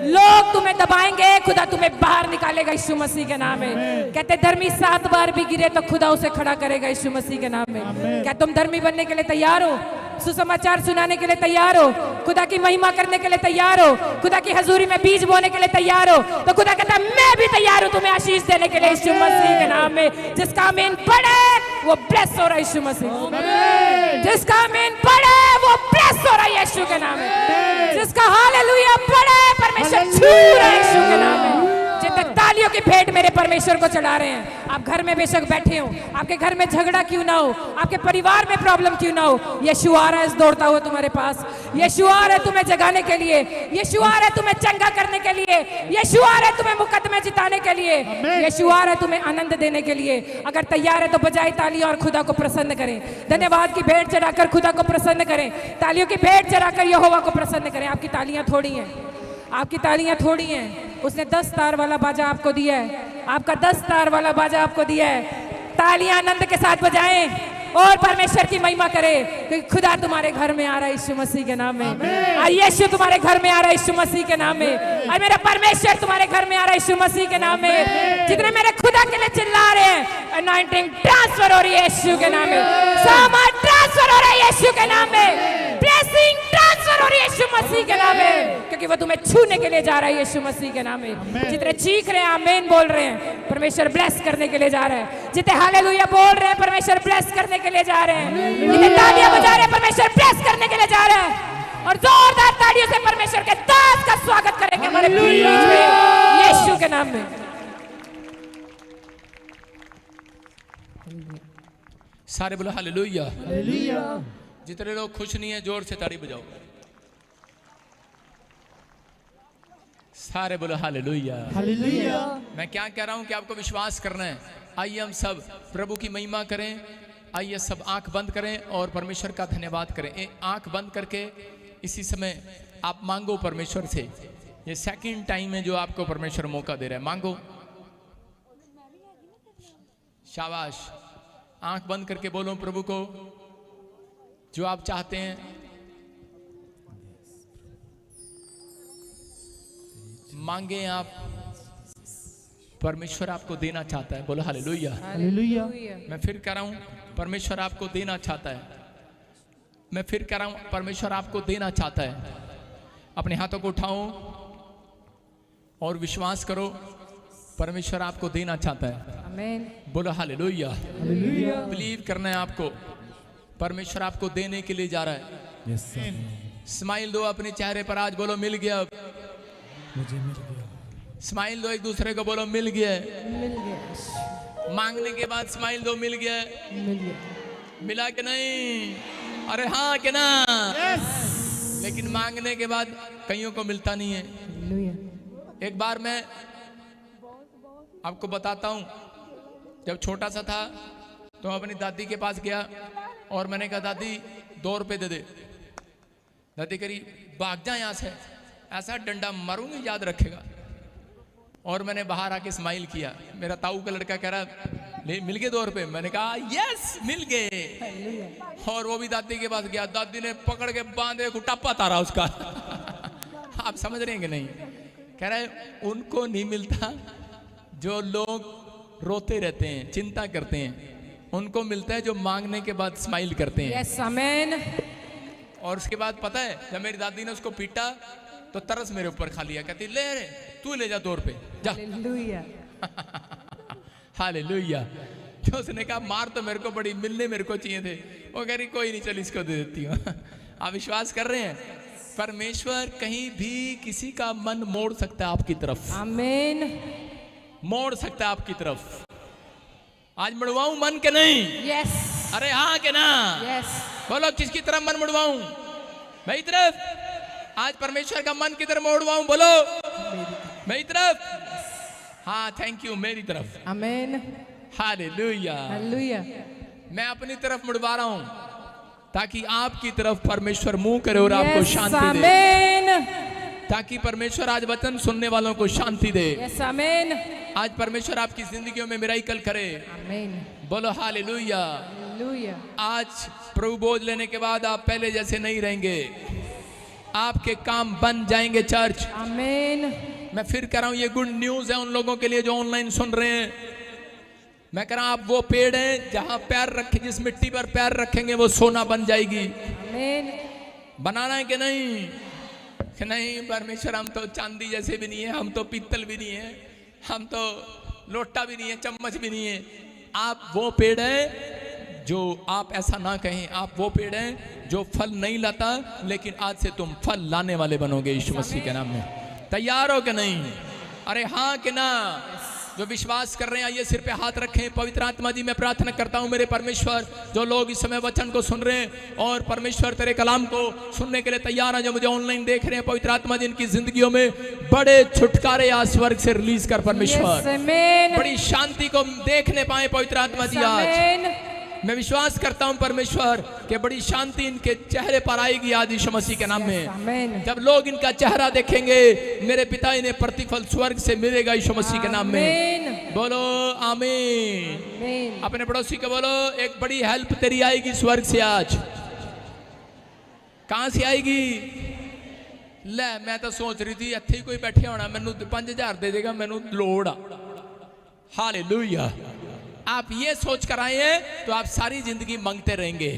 लोग तुम्हें दबाएंगे, खुदा तुम्हें बाहर निकालेगा यीशु मसीह के नाम में। कहते धर्मी 7 बार भी गिरे तो खुदा उसे खड़ा करेगा यीशु मसीह के नाम में। क्या तुम धर्मी बनने के लिए तैयार हो? सुसमाचार सुनाने के लिए तैयार हो? खुदा की महिमा करने के लिए तैयार हो? खुदा की हजूरी में बीज बोने के लिए तैयार हो? तो खुदा कहता है मैं भी तैयार हूं तुम्हें आशीष देने के लिए यीशु मसीह के नाम में। जिसका आमीन पढ़े वो ब्लेस हो रहा है यीशु मसीह, जिसका आमीन पढ़े वो ब्लेस हो रहा है यीशु के नाम में, जिसका हालेलुया पढ़े परमेश्वर छू रहा है यीशु के नाम में। जितने तालियों की भेंट मेरे परमेश्वर को चढ़ा रहे हैं, आप घर में बेशक बैठे हो, आपके घर में झगड़ा क्यों ना हो, आपके परिवार में प्रॉब्लम क्यों ना हो, यीशु आ रहा है दौड़ता हुआ तुम्हारे पास, यीशु आ रहा है तुम्हें जगाने के लिए, यीशु आ रहा है तुम्हें चंगा करने के लिए, यीशु आ रहा है तुम्हें मुकद्दमे जिताने के लिए, यीशु आ रहा है तुम्हें आनंद देने के लिए। अगर तैयार है तो बजाए तालियां और खुदा को प्रसन्न करें। धन्यवाद की भेंट चढ़ाकर खुदा को प्रसन्न करें, तालियों की भेंट चढ़ाकर यहोवा को प्रसन्न करें। आपकी तालियां थोड़ी हैं, आपकी तालियां थोड़ी हैं। उसने 10 तार वाला बाजा आपको दिया है, आपका 10 तार वाला बाजा आपको दिया है। तालियां आनंद के साथ बजाएं और परमेश्वर की महिमा करें, क्योंकि खुदा तुम्हारे घर में आ रहा है यीशु मसीह के नाम में। और यीशु तुम्हारे घर में आ रहा है यीशु मसीह के नाम में। और मेरा परमेश्वर तुम्हारे घर में आ रहा है यीशु मसीह के नाम में। जितने मेरे खुदा के लिए चिल्ला रहे हैं, अनॉइंटिंग ट्रांसफर हो रही है यीशु के नाम में, सामान ट्रांसफर हो रहा है यीशु के नाम में, ब्लेसिंग ट्रांसफर हो रही है यीशु मसीह के नाम में, क्योंकि वो तुम्हें छूने के लिए जा रहा है यीशु मसीह के नाम में। जितने चीख रहे हैं, आमीन बोल रहे हैं, परमेश्वर ब्लेस करने के लिए जा रहा है। जितने हालेलुया बोल रहे हैं, परमेश्वर ब्लेस करने के लिए जा रहे हैं। जितने तालियां बजा रहे हैं, परमेश्वर ब्लेस करने के लिए जा रहा है। और जोरदार तालियों से परमेश्वर के दास का स्वागत करेंगे हमारे बीच में यीशु के नाम में। सारे बोलो हालेलुया। जितने लोग खुश नहीं है जोर से ताड़ी बजाओ। सारे बोलो हालेलुया। मैं क्या कह रहा हूं कि आपको विश्वास करना है। आइए हम सब प्रभु की महिमा करें। आइए सब आंख बंद करें और परमेश्वर का धन्यवाद करें। आंख बंद करके इसी समय आप मांगो परमेश्वर से। ये सेकंड टाइम है जो आपको परमेश्वर मौका दे रहा है, मांगो। शाबाश। आंख बंद करके बोलो प्रभु को जो आप चाहते हैं। मांगे आप, परमेश्वर आपको देना चाहता है। बोलो हालेलुया। हालेलुया। मैं फिर कह रहा हूं, परमेश्वर आपको देना चाहता है। मैं फिर कह रहा हूं, परमेश्वर आपको देना चाहता है। अपने हाथों को उठाओ और विश्वास करो, परमेश्वर आपको देना चाहता है। आमीन। बोलो हालेलुया। बिलीव करना है आपको, परमेश्वर आपको देने के लिए जा रहा है। स्माइल दो अपने चेहरे पर आज, बोलो मिल गया। मुझे मिल गया। स्माइल दो एक दूसरे को, बोलो मिल गया। मिल गया। मांगने के बाद स्माइल दो, मिल गया। मिल गया। मिला कि नहीं? अरे हाँ कि ना? लेकिन मांगने के बाद कईयों को मिलता नहीं है। हालेलुया। एक बार मैं आपको बताता हूं, जब छोटा सा था तो अपनी दादी के पास गया और मैंने कहा दादी 2 रुपए दे दे। दादी करी भाग जा यहाँ से, ऐसा डंडा मारूंगी याद रखेगा। और मैंने बाहर आके स्माइल किया। मेरा ताऊ का लड़का कह रहा ले मिल गए 2 रुपए। मैंने कहा यस मिल गए। और वो भी दादी के पास गया, दादी ने पकड़ के बांधे कुटापा तारा उसका। आप समझ रहे हैं कि नहीं? कह रहा है उनको नहीं मिलता जो लोग रोते रहते हैं, चिंता करते हैं, उनको मिलता है जो मांगने के बाद स्माइल करते हैं। Yes amen. और उसके बाद पता है जब मेरी दादी ने उसको पीटा तो तरस मेरे ऊपर खा लिया, कहती ले रे तू ले जा 2 रुपए जा। हालेलुया। हालेलुया। तो उसने कहा मार तो मेरे को बड़ी, मिलने मेरे को चाहिए थे। वो कह रही कोई नहीं चल इसको दे देती हूँ। आप विश्वास कर रहे हैं परमेश्वर कहीं भी किसी का मन मोड़ सकता है आपकी तरफ। आमीन। मोड़ सकता है आपकी तरफ। आज मुड़वाऊं मन के नहीं? यस। अरे हाँ के ना? यस। बोलो किसकी तरफ मन मुड़वाऊं? मेरी तरफ। आज परमेश्वर का मन किधर मोड़वाऊं? बोलो मेरी तरफ। हाँ थैंक यू, मेरी तरफ। आमीन। हालेलुया। हालेलुया। मैं अपनी तरफ मुड़वा रहा हूं ताकि आपकी तरफ परमेश्वर मुंह करे और आपको शांति दे। ताकि परमेश्वर आज वचन सुनने वालों को शांति दे। यस आमीन। आज परमेश्वर आपकी जिंदगियों में मिराकल करे। आमीन। बोलो हालेलुया। हालेलुया। आज प्रभु बोझ लेने के बाद आप पहले जैसे नहीं रहेंगे, आपके काम बन जाएंगे चर्च। आमीन। मैं फिर कह रहा हूं ये गुड न्यूज है उन लोगों के लिए जो ऑनलाइन सुन रहे हैं। मैं कह रहा हूं आप वो पेड़ हैं जहां पैर रखे, जिस मिट्टी पर पैर रखेंगे वो सोना बन जाएगी। आमीन। बनाना है कि नहीं? कि नहीं परमेश्वर हम तो चांदी जैसे भी नहीं है, हम तो पीतल भी नहीं है, हम तो लोटा भी नहीं है, चम्मच भी नहीं है। आप वो पेड़ है जो, आप ऐसा ना कहें, आप वो पेड़ है जो फल नहीं लाता, लेकिन आज से तुम फल लाने वाले बनोगे यीशु मसीह के नाम में। तैयार हो कि नहीं? अरे हाँ कि ना? जो विश्वास कर रहे हैं आइए सिर पे हाथ रखें। पवित्र आत्मा जी मैं प्रार्थना करता हूं मेरे परमेश्वर, जो लोग इस समय वचन को सुन रहे हैं और परमेश्वर तेरे कलाम को सुनने के लिए तैयार हैं, जो मुझे ऑनलाइन देख रहे हैं, पवित्र आत्मा जी इनकी जिंदगियों में बड़े छुटकारे आज स्वर्ग से रिलीज कर परमेश्वर। बड़ी शांति को देखने पाए पवित्र आत्मा जी। आज मैं विश्वास करता हूं परमेश्वर कि बड़ी शांति इनके चेहरे पर आएगी आज यीशु मसीह के नाम में। जब लोग इनका चेहरा देखेंगे मेरे पिता इन्हें प्रतिफल स्वर्ग से मिलेगा यीशु मसीह के नाम में। बोलो आमीन। अपने पड़ोसी को बोलो एक बड़ी हेल्प तेरी आएगी स्वर्ग से आज। कहां से आएगी? ले मैं तो सोच रही थी इत्थे ही कोई बैठे होना, मैनू 5000 दे देगा, मैनू लोड़ आ। हालेलुया। आप ये सोच कर आए हैं तो आप सारी जिंदगी मांगते रहेंगे।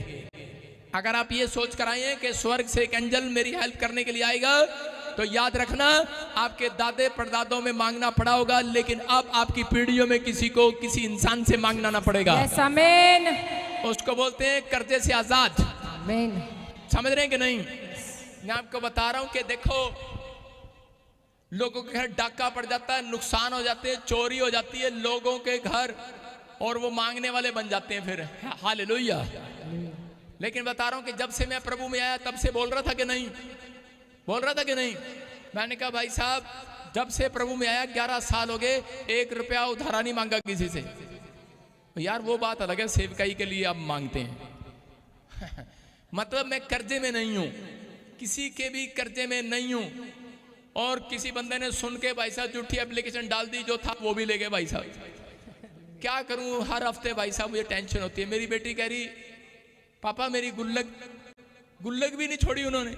अगर आप ये सोच कर आए हैं कि स्वर्ग से एक एंजल मेरी हेल्प करने के लिए आएगा, तो याद रखना आपके दादे परदादों में मांगना पड़ा होगा, लेकिन अब आपकी पीढ़ियों में किसी को किसी इंसान से मांगना ना पड़ेगा। यस आमीन। उसको बोलते हैं कर्जे से आजाद। आमीन। समझ रहे हैं कि नहीं? मैं आपको बता रहा हूं कि देखो लोगों के घर डाका पड़ जाता है, नुकसान हो जाते हैं, चोरी हो जाती है लोगों के घर, और वो मांगने वाले बन जाते हैं फिर। हालेलुया। लेकिन बता रहा हूं कि जब से मैं प्रभु में आया तब से बोल रहा था कि नहीं? बोल रहा था कि नहीं? मैंने कहा भाई साहब जब से प्रभु में आया 11 साल हो गए, 1 रुपया उधारा नहीं मांगा किसी से। यार वो बात अलग है, सेवकाई के लिए आप मांगते हैं। मतलब मैं कर्जे में नहीं हूं, किसी के भी कर्जे में नहीं हूं। और किसी बंदे ने सुन के भाई साहब झूठी एप्लीकेशन डाल दी, जो था वो भी ले गए भाई साहब। क्या करूं, हर हफ्ते भाई साहब मुझे टेंशन होती है। मेरी बेटी कह रही पापा मेरी गुल्लक भी नहीं छोड़ी उन्होंने।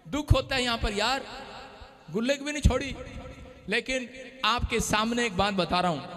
दुख होता है यहाँ पर यार, गुल्लक भी नहीं छोड़ी। लेकिन आपके सामने एक बात बता रहा हूं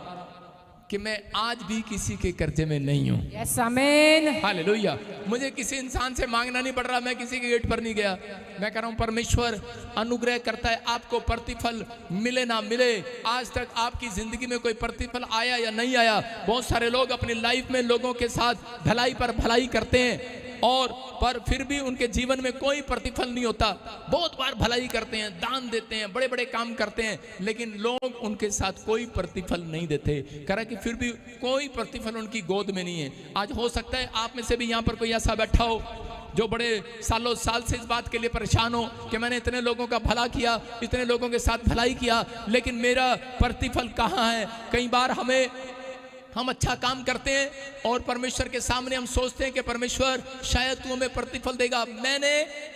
कि मैं आज भी किसी के कर्जे में नहीं हूं। यस आमीन। हालेलुया। मुझे किसी इंसान से मांगना नहीं पड़ रहा, मैं किसी के गेट पर नहीं गया। मैं कह रहा हूं परमेश्वर अनुग्रह करता है, आपको प्रतिफल मिले ना मिले। आज तक आपकी जिंदगी में कोई प्रतिफल आया या नहीं आया? बहुत सारे लोग अपनी लाइफ में लोगों के साथ भलाई पर भलाई करते हैं और पर फिर भी उनके जीवन में कोई प्रतिफल नहीं होता। बहुत बार भलाई करते हैं, दान देते हैं, बड़े बड़े काम करते हैं, लेकिन लोग उनके साथ कोई प्रतिफल नहीं देते। करा कि फिर भी कोई प्रतिफल उनकी गोद में नहीं है। आज हो सकता है आप में से भी यहाँ पर कोई ऐसा बैठा हो जो बड़े सालों साल से इस बात के लिए परेशान हो कि मैंने इतने लोगों का भला किया, इतने लोगों के साथ भलाई किया, लेकिन मेरा प्रतिफल कहाँ है? कई बार हमें हम अच्छा काम करते हैं और परमेश्वर के सामने हम सोचते हैं कि परमेश्वर शायद तू हमें प्रतिफल देगा। मैंने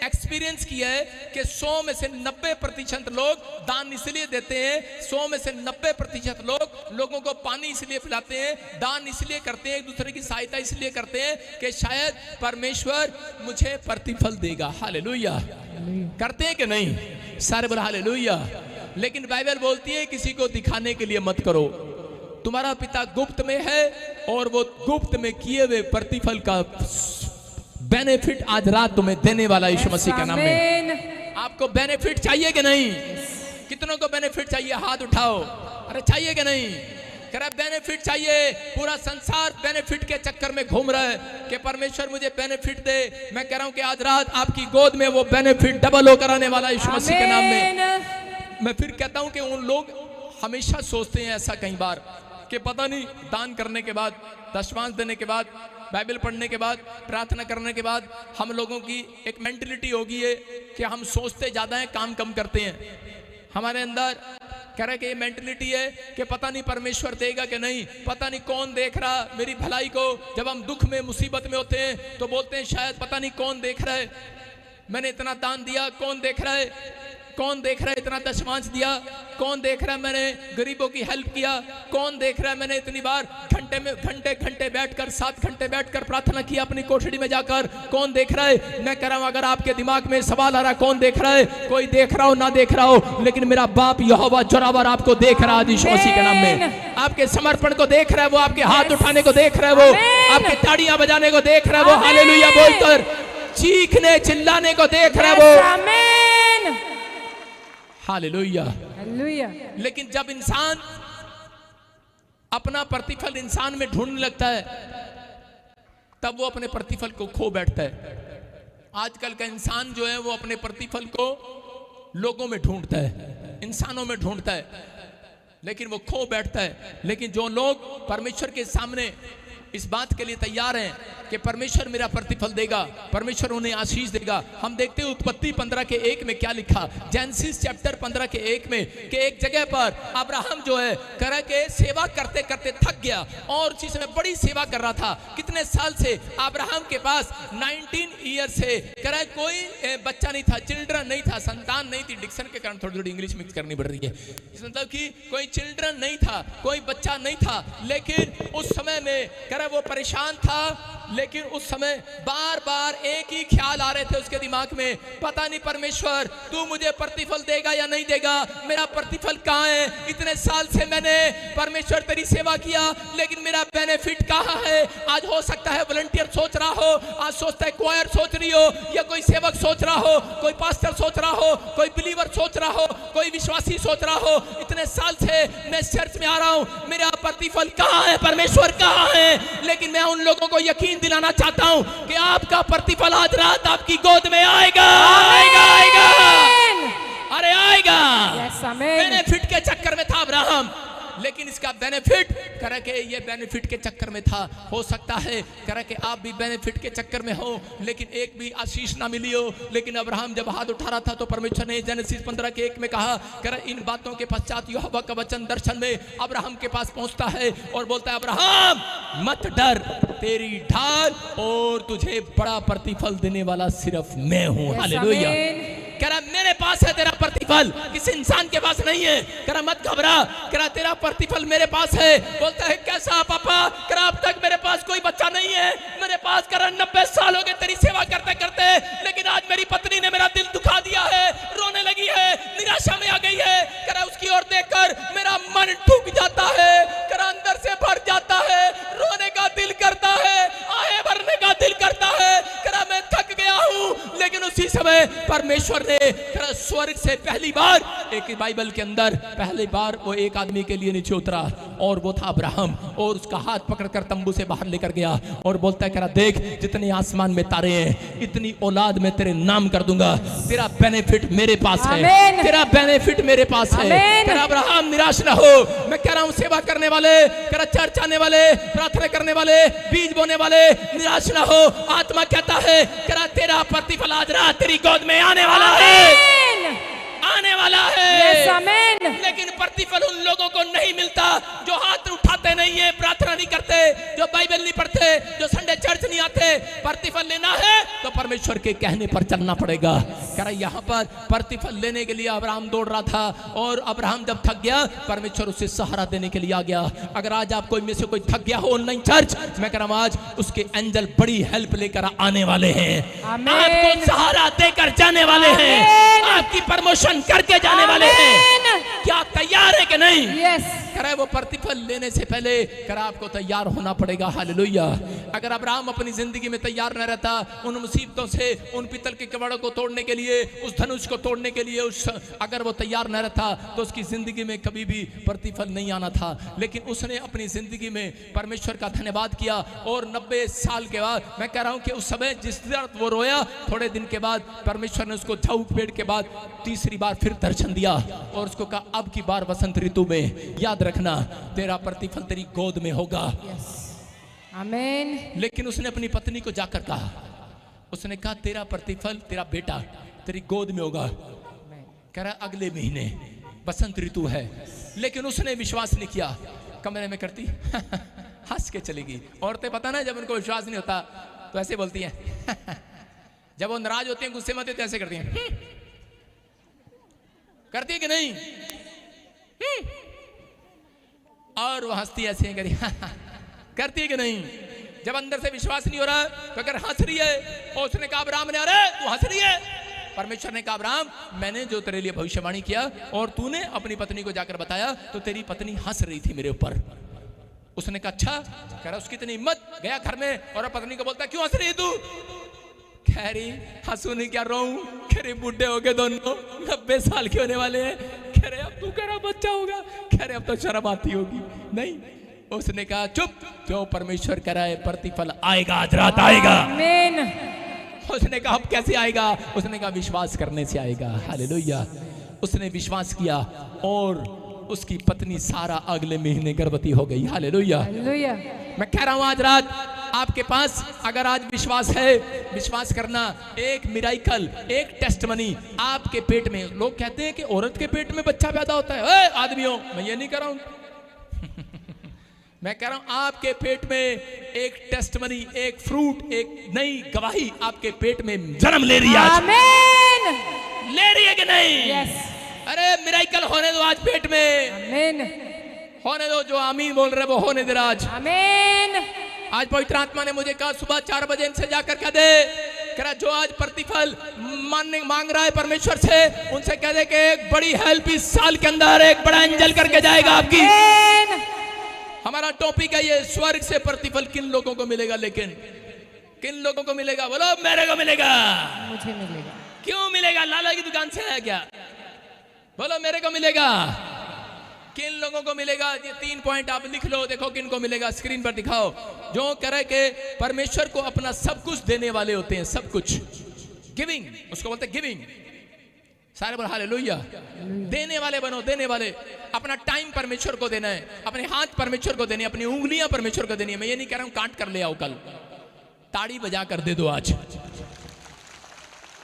एक्सपीरियंस किया है कि 100 में से 90% लोग दान इसलिए देते हैं, 100 में से 90% लोग लोगों को पानी इसलिए पिलाते हैं, दान इसलिए करते हैं, एक दूसरे की सहायता इसलिए करते हैं कि शायद परमेश्वर मुझे प्रतिफल देगा। हालेलुया। करते हैं कि नहीं? सारे बोला हालेलुया। लेकिन बाइबल बोलती है किसी को दिखाने के लिए मत करो। तुम्हारा पिता गुप्त में है और वो गुप्त में किए हुए प्रतिफल का बेनिफिट आज रात तुम्हें देने वाला यीशु मसीह के नाम में। आपको बेनिफिट चाहिए कि नहीं? कितनों को बेनिफिट चाहिए? हाथ उठाओ। अरे चाहिए कि नहीं? कह रहा बेनिफिट चाहिए। पूरा संसार बेनिफिट के चक्कर में घूम रहा है कि परमेश्वर मुझे बेनिफिट दे। मैं कह रहा हूं कि आज रात आपकी गोद में वो बेनिफिट डबल होकर आने वाला यीशु मसीह के नाम में। मैं फिर कहता हूं कि उन लोग हमेशा सोचते हैं ऐसा कई बार कि पता नहीं दान करने के बाद, दशमांश देने के बाद, बाइबल पढ़ने के बाद, प्रार्थना करने के बाद हम लोगों की एक मेंटलिटी होगी है कि हम सोचते ज़्यादा हैं, काम कम करते हैं। हमारे अंदर कह रहा है कि ये मेंटलिटी है कि पता नहीं परमेश्वर देगा कि नहीं, पता नहीं कौन देख रहा मेरी भलाई को। जब हम दुख में, मुसीबत में होते हैं तो बोलते हैं शायद पता नहीं कौन देख रहा है, मैंने इतना दान दिया, कौन देख रहा है, कौन देख रहा है इतना दशमांश दिया, कौन देख रहा है मैंने गरीबों की हेल्प किया, कौन देख रहा है मैंने इतनी बार घंटे बैठकर 7 घंटे बैठकर प्रार्थना किया अपनी कोठड़ी में जाकर, कौन देख रहा है। मैं कह रहा हूं अगर आपके दिमाग में सवाल आ रहा कौन देख रहा है, कोई देख रहा हो ना देख रहा हो, लेकिन मेरा बाप यहोवा जोरावर आपको देख रहा है यीशु मसीह के नाम में। आपके समर्पण को देख रहा है वो, आपके हाथ उठाने को देख रहा है वो, आपके ताड़ियां बजाने को देख रहा है वो, हालेलुया बोलकर चीखने चिल्लाने को देख रहा है वो। हालेलुया। लेकिन जब इंसान अपना प्रतिफल इंसान में ढूंढने लगता है तब वो अपने प्रतिफल को खो बैठता है। आजकल का इंसान जो है वो अपने प्रतिफल को लोगों में ढूंढता है, इंसानों में ढूंढता है, लेकिन वो खो बैठता है। लेकिन जो लोग परमेश्वर के सामने इस बात के लिए तैयार हैं कि परमेश्वर मेरा प्रतिफल देगा, परमेश्वर उन्हें आशीष देगा। हम देखते हैं उत्पत्ति 15:1 में क्या लिखा, जेनेसिस चैप्टर 15:1 में कि एक जगह पर अब्राहम जो है कह के सेवा करते करते थक गया और उसी समय बड़ी सेवा कर रहा था। कितने साल से अब्राहम के पास 19 ईयर से कह कोई बच्चा नहीं था, चिल्ड्रन नहीं था, संतान नहीं थी। डिक्शन के कारण थोड़ी थोड़ी इंग्लिश मिक्स करनी पड़ रही है। इस मतलब कि कोई चिल्ड्रन नहीं था, कोई बच्चा नहीं था। लेकिन उस समय में कह वो परेशान था, लेकिन उस समय बार बार एक ही ख्याल आ रहे थे उसके दिमाग में, पता नहीं परमेश्वर तू मुझे प्रतिफल देगा या नहीं देगा, मेरा प्रतिफल कहाँ है। इतने साल से मैंने परमेश्वर तेरी सेवा किया, लेकिन मेरा बेनिफिट कहाँ है। आज हो सकता है वॉलंटियर सोच रहा हो, आज सोचता है क्वायर सोच रही हो, या कोई सेवक सोच रहा हो, कोई पास्टर सोच रहा हो, कोई बिलीवर सोच रहा हो, कोई विश्वासी सोच रहा हो, इतने साल से मैं चर्च में आ रहा हूं, मेरा प्रतिफल कहाँ है, परमेश्वर कहाँ है। लेकिन मैं उन लोगों को यकीन दिलाना चाहता हूं कि आपका प्रतिफल आज रात आपकी गोद में आएगा, आएगा, आएगा, अरे आएगा। बेनिफिट के चक्कर में था अब्राहम, लेकिन इसका बेनिफिट कह के ये बेनिफिट के चक्कर में था। हो सकता है कह के आप भी बेनिफिट के चक्कर में हो, लेकिन एक भी आशीष ना मिली हो। लेकिन अब्राहम जब हाथ उठा रहा था तो परमेश्वर ने जेनेसिस 15:1 में कहा, कर इन बातों के पश्चात यहोवा का वचन दर्शन में अब्राहम के पास पहुंचता है और बोलता है, अब्राहम मत डर, तेरी ढाल और तुझे बड़ा प्रतिफल देने वाला सिर्फ मैं हूं। हालेलुया। कह रहा मेरे पास है तेरा प्रतिफल, किसी इंसान के पास नहीं है। कह रहा मत घबरा, कह रहा तेरा प्रतिफल मेरे पास है। बोलता है कैसा पापा? कह रहा अब तक मेरे पास कोई बच्चा नहीं है, मेरे पास कह रहा 90 साल हो गए तेरी सेवा करते करते, लेकिन आज मेरी पत्नी ने मेरा दिल दुखा दिया है, रोने लगी है, निराशा में आ गई है। कह रहा उसकी ओर देखकर मेरा मन टूट जाता है, कह रहा अंदर से भर जाता है, रोने का दिल करता है, आहे भरने का दिल करता है। कह रहा मैं थक गया हूं। लेकिन उसी समय परमेश्वर ने स्वर्ग से पहली बार एक बाइबल के अंदर पहली बार वो एक आदमी के लिए नीचे उतरा और वो था अब्राहम, और उसका हाथ पकड़कर तंबू से बाहर लेकर गया और बोलता है, कह रहा देख जितने आसमान में तारे हैं इतनी औलाद में तेरे नाम कर दूंगा, तेरा बेनिफिट मेरे पास है, तेरा बेनिफिट मेरे पास है। कह रहा अब्राहम निराश ना हो, मैं कह रहा हूं सेवा करने वाले, कह रहा चर्च आने वाले, प्रार्थना करने वाले, बीज बोने वाले, निराश ना हो। आत्मा कहता है, कह रहा तेरा प्रतिफल आज रात तेरी गोद में आने वाला है, आने वाला है। लेकिन प्रतिफल उन लोगों को नहीं मिलता जो हाथ उठाते खाते नहीं है, प्रार्थना नहीं करते, जो बाइबल नहीं पढ़ते, जो संडे चर्च नहीं आते, प्रतिफल लेना है तो परमेश्वर के कहने पर चलना पड़ेगा। कह रहा यहाँ पर प्रतिफल लेने के लिए अब्राहम दौड़ रहा था और अब्राहम जब थक गया परमेश्वर उसे सहारा देने के लिए आ गया। अगर आज आप कोई में से कोई थक गया हो ऑनलाइन चर्च, मैं कह रहा हूं आज उसके एंजल बड़ी हेल्प लेकर आने वाले हैं, आपको सहारा देकर जाने वाले हैं, आपकी प्रमोशन करके जाने वाले हैं। क्या आप तैयार है कि नहीं? यस। करे वो प्रतिफल लेने से पहले करे आपको तैयार होना पड़ेगा। हालेलुया। अगर अब्राहम अपनी जिंदगी में तैयार न रहता उन मुसीबतों से, उन पितल के कबाड़ों को तोड़ने के लिए, उस धनुष को तोड़ने के लिए, अगर वो तैयार न रहता तो उसकी जिंदगी में कभी भी प्रतिफल नहीं आना था। लेकिन उसने अपनी जिंदगी में परमेश्वर का धन्यवाद किया और 90 साल के बाद, मैं कह रहा हूं कि उस समय जिस तरह वो रोया, थोड़े दिन के बाद परमेश्वर ने उसको झाऊ पेड़ के बाद तीसरी बार फिर दर्शन दिया और उसको कहा अब की बार वसंत ऋतु में याद रखना तेरा प्रतिफल तेरी गोद में होगा। आमीन। लेकिन उसने अपनी पत्नी को जाकर कहा, उसने कहा तेरा प्रतिफल तेरा बेटा तेरी गोद में होगा। कह रहा अगले महीने बसंत ऋतु है, लेकिन उसने विश्वास नहीं किया। कमरे में करती हंस के चलेगी। औरतें पता ना जब उनको विश्वास नहीं होता तो ऐसे बोलती हैं जब वो नाराज होती हैं, गुस्से में होती है तो ऐसे करती हैं करती है कि नहीं? और वो हंसती ऐसे ही करी करती है कि नहीं? जब अंदर से विश्वास नहीं हो रहा तो अगर हंस रही है, और उसने कहा अब्राहम ने, अरे तू हंस रही है? परमेश्वर ने कहा अब्राहम मैंने जो तेरे लिए भविष्यवाणी किया और तूने अपनी पत्नी को जाकर बताया तो तेरी पत्नी हंस रही थी मेरे ऊपर। उसने कहा अच्छा। कह रहा उसकी इतनी हिम्मत, गया घर में और पत्नी को बोलता क्यों हंस रही है तू? कह रही हंसू नहीं क्या रोऊं? कह रही बुढ़े हो गए दोनों, 90 साल के होने वाले हैं। कह रहे अब तू कह रहा बच्चा होगा। कह रहे अब तो शर्म आती होगी। नहीं, उसने कहा चुप, जो परमेश्वर कह रहा है प्रतिफल आएगा, आज रात आएगा। आमीन। उसने कहा अब कैसे आएगा? उसने कहा विश्वास करने से आएगा। हालेलुया। उसने विश्वास किया और उसकी पत्नी सारा अगले महीने गर्भवती हो गई। हालेलुया। हालेलुया। मैं कह रहा हूं आज रात आपके पास अगर आज विश्वास है, विश्वास करना, एक मिराइकल, एक टेस्टमनी आपके पेट में। लोग कहते हैं कि औरत के पेट में बच्चा पैदा होता है। आदमियों, मैं ये नहीं कह रहा हूं मैं कह रहा हूं आपके पेट में एक टेस्टमनी, एक फ्रूट, एक नई गवाही आपके पेट में जन्म ले रही है। आमीन। ले रही है कि नहीं? यस। अरे मिराइकल होने दो आज पेट में। आमीन। होने दो। जो आमीन बोल रहे वो होने दे आज। आमीन। आज पवित्र आत्मा ने मुझे कहा सुबह 4 बजे इनसे जाकर कह दे, कह रहा जो आज प्रतिफल मांग रहा है परमेश्वर से, उनसे कह दे कि एक बड़ी हेल्प इस साल के अंदर एक बड़ा एंजल करके जाएगा आपकी। हमारा टॉपिक है ये, स्वर्ग से प्रतिफल किन लोगों को मिलेगा? लेकिन किन लोगों को मिलेगा? बोलो मेरे को मिलेगा। मुझे मिलेगा। क्यों मिलेगा? लाला की दुकान से है क्या? बोलो मेरे को मिलेगा। किन लोगों को मिलेगा? ये 3 पॉइंट आप लिख लो, देखो किन को मिलेगा, स्क्रीन पर दिखाओ। जो करे के परमेश्वर को अपना सब कुछ देने वाले होते हैं, सब कुछ। गिविंग, उसको बोलते हैं गिविंग। सारे बोल हालेलुया। देने वाले बनो, देने वाले। अपना टाइम परमेश्वर को देना है, अपने हाथ परमेश्वर को देने, अपनी उंगलियां परमेश्वर को देनी है। मैं ये नहीं कह रहा हूं काट कर ले आओ, कल ताड़ी बजा कर दे दो। आज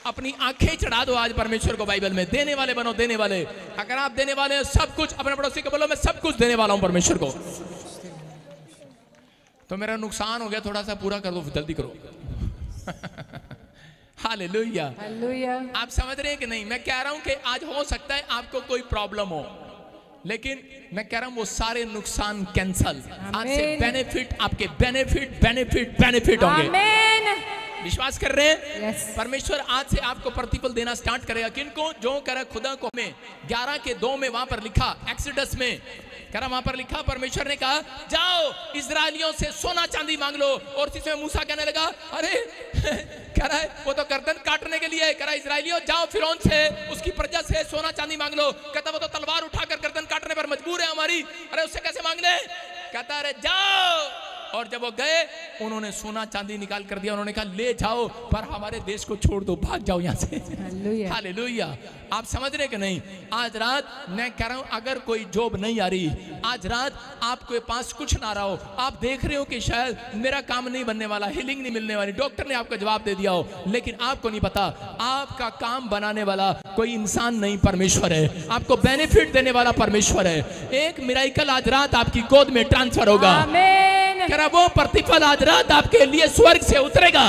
अपनी आंखें चढ़ा दो आज परमेश्वर को। बाइबल में देने वाले बनो, देने वाले। अगर आप देने वाले हैं सब कुछ, अपने पड़ोसी को बोलो मैं सब कुछ देने वाला हूं परमेश्वर को। तो मेरा नुकसान हो गया, थोड़ा सा पूरा कर दो, जल्दी करो। हालेलुया। हालेलुया। आप समझ रहे हैं कि नहीं? मैं कह रहा हूं कि आज हो सकता है आपको कोई प्रॉब्लम हो, लेकिन मैं कह रहा हूं वो सारे नुकसान कैंसल। आज से बेनिफिट, आपके बेनिफिट बेनिफिट बेनिफिट होंगे। आमीन। विश्वास कर रहे हैं? यस। परमेश्वर आज से आपको प्रतिफल देना स्टार्ट करेगा। किनको? जो करे खुदा को। में 11 के 2 में वहां पर लिखा, एक्सोडस में कह रहा वहां पर लिखा, परमेश्वर ने कहा जाओ इजराइलियों से सोना चांदी मांग लो। और जिसमें मूसा कहने लगा अरे कह रहा है वो तो गर्दन काटने के लिए। कह रहा इजराइलियों जाओ फिरौन से, उसकी प्रजा से सोना चांदी मांग लो। कहता वो तो तलवार उठाकर गर्दन काटने पर मजबूर है हमारी। अरे उससे कैसे मांग ले? कहता अरे जाओ और जब वो गए उन्होंने सोना चांदी निकाल कर दिया, उन्होंने कहा ले जाओ पर हमारे देश को छोड़ दो, भाग जाओ यहाँ से। हालेलुया। आप समझ रहे कि नहीं? आज रात मैं कह रहा हूं, अगर कोई जॉब नहीं आ रही, आज रात आपके पास कुछ ना रहा हो, आप देख रहे हो कि शायद मेरा काम नहीं बनने वाला, हीलिंग नहीं मिलने वाली, डॉक्टर ने आपको जवाब दे दिया हो, लेकिन आपको नहीं पता आपका काम बनाने वाला कोई इंसान नहीं, परमेश्वर है। आपको बेनिफिट देने वाला परमेश्वर है। एक मिराइकल आज रात आपकी गोद में ट्रांसफर होगा। वो प्रतिफल आज रात आपके लिए स्वर्ग से उतरेगा।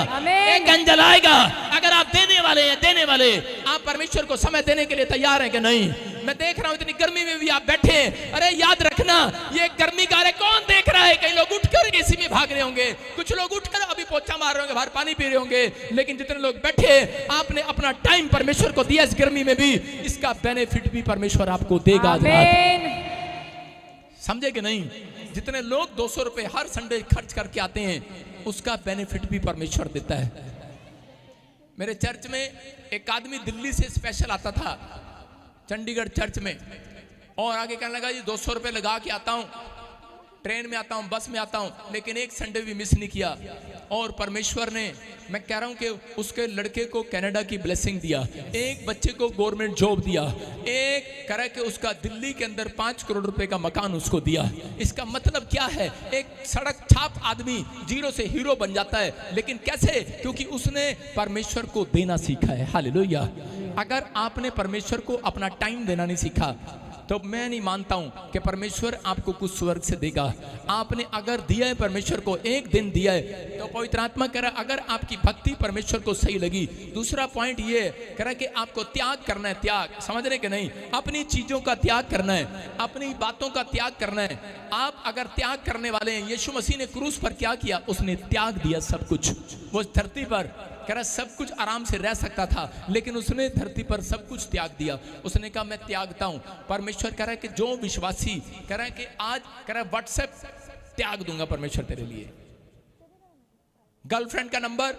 एक अंजल आएगा। अगर आप देने वाले हैं, देने वाले, आप परमेश्वर को समय देने के लिए तैयार हैं कि नहीं? मैं देख रहा हूं इतनी गर्मी में भी आप बैठे हैं। अरे याद रखना, ये गर्मी का अरे कौन देख रहा है? कई लोग उठकर एसी में भाग रहे होंगे, कुछ लोग उठकर अभी पोछा मार रहे होंगे, बाहर पानी पी रहे होंगे, लेकिन जितने लोग बैठे, आपने अपना टाइम परमेश्वर को दिया इस गर्मी में भी, इसका बेनिफिट भी परमेश्वर आपको देगा। समझे कि नहीं? जितने लोग 200 रुपए हर संडे खर्च करके आते हैं, उसका बेनिफिट भी परमेश्वर देता है। मेरे चर्च में एक आदमी दिल्ली से स्पेशल आता था चंडीगढ़ चर्च में, और आगे कहने लगा जी 200 रुपए लगा के आता हूं, ट्रेन में आता हूं, बस में आता हूं, लेकिन एक संडे भी मिस नहीं किया। और परमेश्वर ने, मैं कह रहा हूं कि उसके लड़के को कनाडा की ब्लेसिंग दिया, एक बच्चे को गवर्नमेंट जॉब दिया, एक कह के उसका दिल्ली के अंदर 5 करोड़ रुपए का मकान उसको दिया। इसका मतलब क्या है? एक सड़क छाप आदमी जीरो से हीरो बन जाता है, लेकिन कैसे? क्योंकि उसने परमेश्वर को देना सीखा है। हालेलुया। अगर आपने परमेश्वर को अपना टाइम देना नहीं सीखा, तो मैं नहीं मानता हूं कि परमेश्वर आपको कुछ स्वर्ग से देगा। आपने अगर दिया है परमेश्वर को, एक दिन दिया है, तो पवित्र आत्मा कह रहा है अगर आपकी भक्ति परमेश्वर को सही लगी। दूसरा पॉइंट ये कह रहा है कि आपको त्याग करना है। त्याग, समझ रहे कि नहीं? अपनी चीजों का त्याग करना है, अपनी बातों का त्याग करना है। आप अगर त्याग करने वाले हैं, यीशु मसीह ने क्रूस पर क्या किया? उसने त्याग दिया सब कुछ। वो धरती पर कह रहा सब कुछ आराम से रह सकता था, लेकिन उसने धरती पर सब कुछ त्याग दिया। उसने कहा मैं त्यागता हूं। परमेश्वर कह रहा है कि जो विश्वासी, कह रहा है कि आज कह रहा है व्हाट्सएप त्याग दूंगा परमेश्वर तेरे लिए, गर्लफ्रेंड का नंबर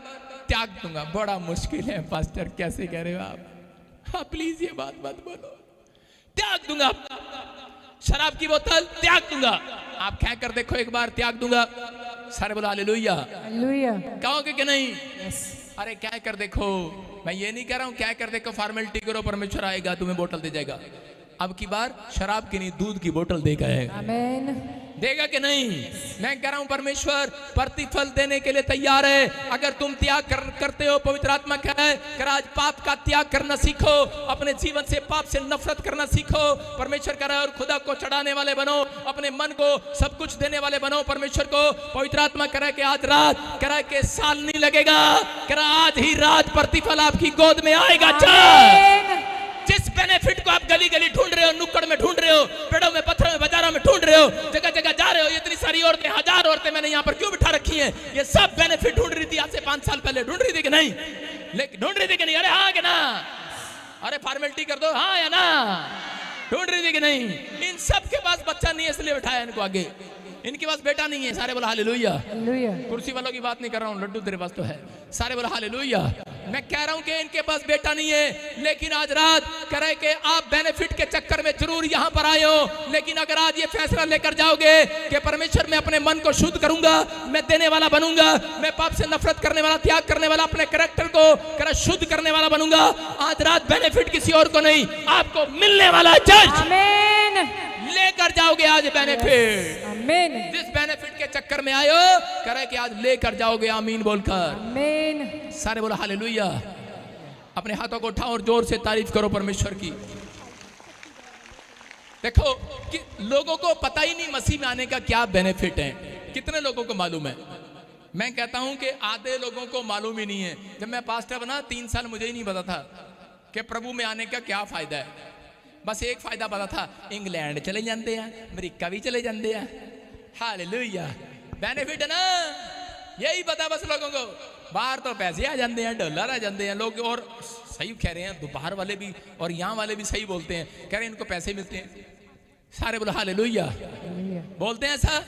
त्याग दूंगा। बड़ा मुश्किल है पास्टर, कैसे कह रहे हो आप? हाँ प्लीज ये बात मत बोलो। त्याग दूंगा। शराब की बोतल त्याग दूंगा। आप कह कर देखो एक बार, त्याग दूंगा। सारे बोला हालेलुया। कहोगे कि नहीं? अरे क्या कर देखो, मैं ये नहीं कह रहा हूं क्या कर देखो, फॉर्मेलिटी करो, परमेश्वर आएगा तुम्हें बोतल दे जाएगा। अब की बार शराब की नहीं, दूध की बोतल देगा है। आमीन। देगा कि नहीं? मैं कह रहा हूं परमेश्वर प्रतिफल देने के लिए तैयार है। अगर तुम त्याग करते हो, पवित्र आत्मा कहे कर आज पाप का त्याग करना सीखो, अपने जीवन से पाप से नफरत करना सीखो। परमेश्वर कह रहा है और खुदा को चढ़ाने वाले बनो, अपने मन को सब कुछ देने वाले बनो परमेश्वर को। पवित्र आत्मा कह रहा है कि आज रात, कह रहा है कि साल नहीं लगेगा, कह रहा है आज ही रात प्रतिफल आपकी गोद में आएगा। जिस बेनिफिट को आप गली गली ढूंढ रहे हो, नुक्कड़ में ढूंढ रहे हो, पेड़ों में, पत्थरों में, बाजारों में ढूंढ रहे हो, जगह जगह जा रहे हो, इतनी सारी औरतें, 1000 औरतें मैंने यहाँ पर क्यों बिठा रखी हैं? ये सब बेनिफिट ढूंढ रही थी आज से 5 साल पहले। ढूंढ रही थी कि नहीं? लेकिन ढूंढ रही थी कि नहीं? अरे हाँ कि ना? अरे फॉर्मेलिटी कर दो, हाँ या ना? ढूंढ रही थी कि नहीं? इन सब के पास बच्चा नहीं है इसलिए बिठाया इनको आगे, इनके पास बेटा नहीं है। सारे बोला हालेलुया। कुर्सी वालों की बात नहीं कर रहा हूँ, लड्डू तेरे पास तो है। सारे बोला हालेलुया। मैं कह रहा हूं कि इनके पास बेटा नहीं है, लेकिन आज रात कह रहे कि आप बेनिफिट के चक्कर में जरूर यहां पर आए हो, लेकिन अगर आज ये फैसला लेकर जाओगे कि परमेश्वर मैं अपने मन को शुद्ध करूंगा, मैं देने वाला बनूंगा, मैं पाप से नफरत करने वाला, त्याग करने वाला, अपने कैरेक्टर को कह शुद्ध करने वाला बनूंगा, आज रात बेनिफिट किसी और को नहीं आपको मिलने वाला। चर्च लेकर जाओगे आज बेनिफिट। आमीन। जिस बेनिफिट के चक्कर में आए हो, करे कि आज लेकर जाओगे। आमीन बोलकर। आमीन। सारे बोलो हालेलुया। अपने हाथों को उठाओ और जोर से तारीफ करो परमेश्वर की। देखो कि लोगों को पता ही नहीं मसीह में आने का क्या बेनिफिट है। कितने लोगों को मालूम है? मैं कहता हूं कि आधे लोगों को मालूम ही नहीं है। जब मैं पास्टर बना 3 साल मुझे ही नहीं पता था कि प्रभु में आने का क्या फायदा है। बस एक फायदा पता था, इंग्लैंड चले जाते हैं, अमेरिका भी चले जाते हैं। हालेलुया। बेनिफिट है ना, यही पता बस लोगों को। बाहर तो पैसे आ जाते हैं, डॉलर आ जाते हैं लोग। और सही कह रहे हैं, बाहर वाले भी और यहाँ वाले भी सही बोलते हैं, कह रहे हैं इनको पैसे मिलते हैं। सारे बोलो हालेलुया। बोलते हैं ऐसा।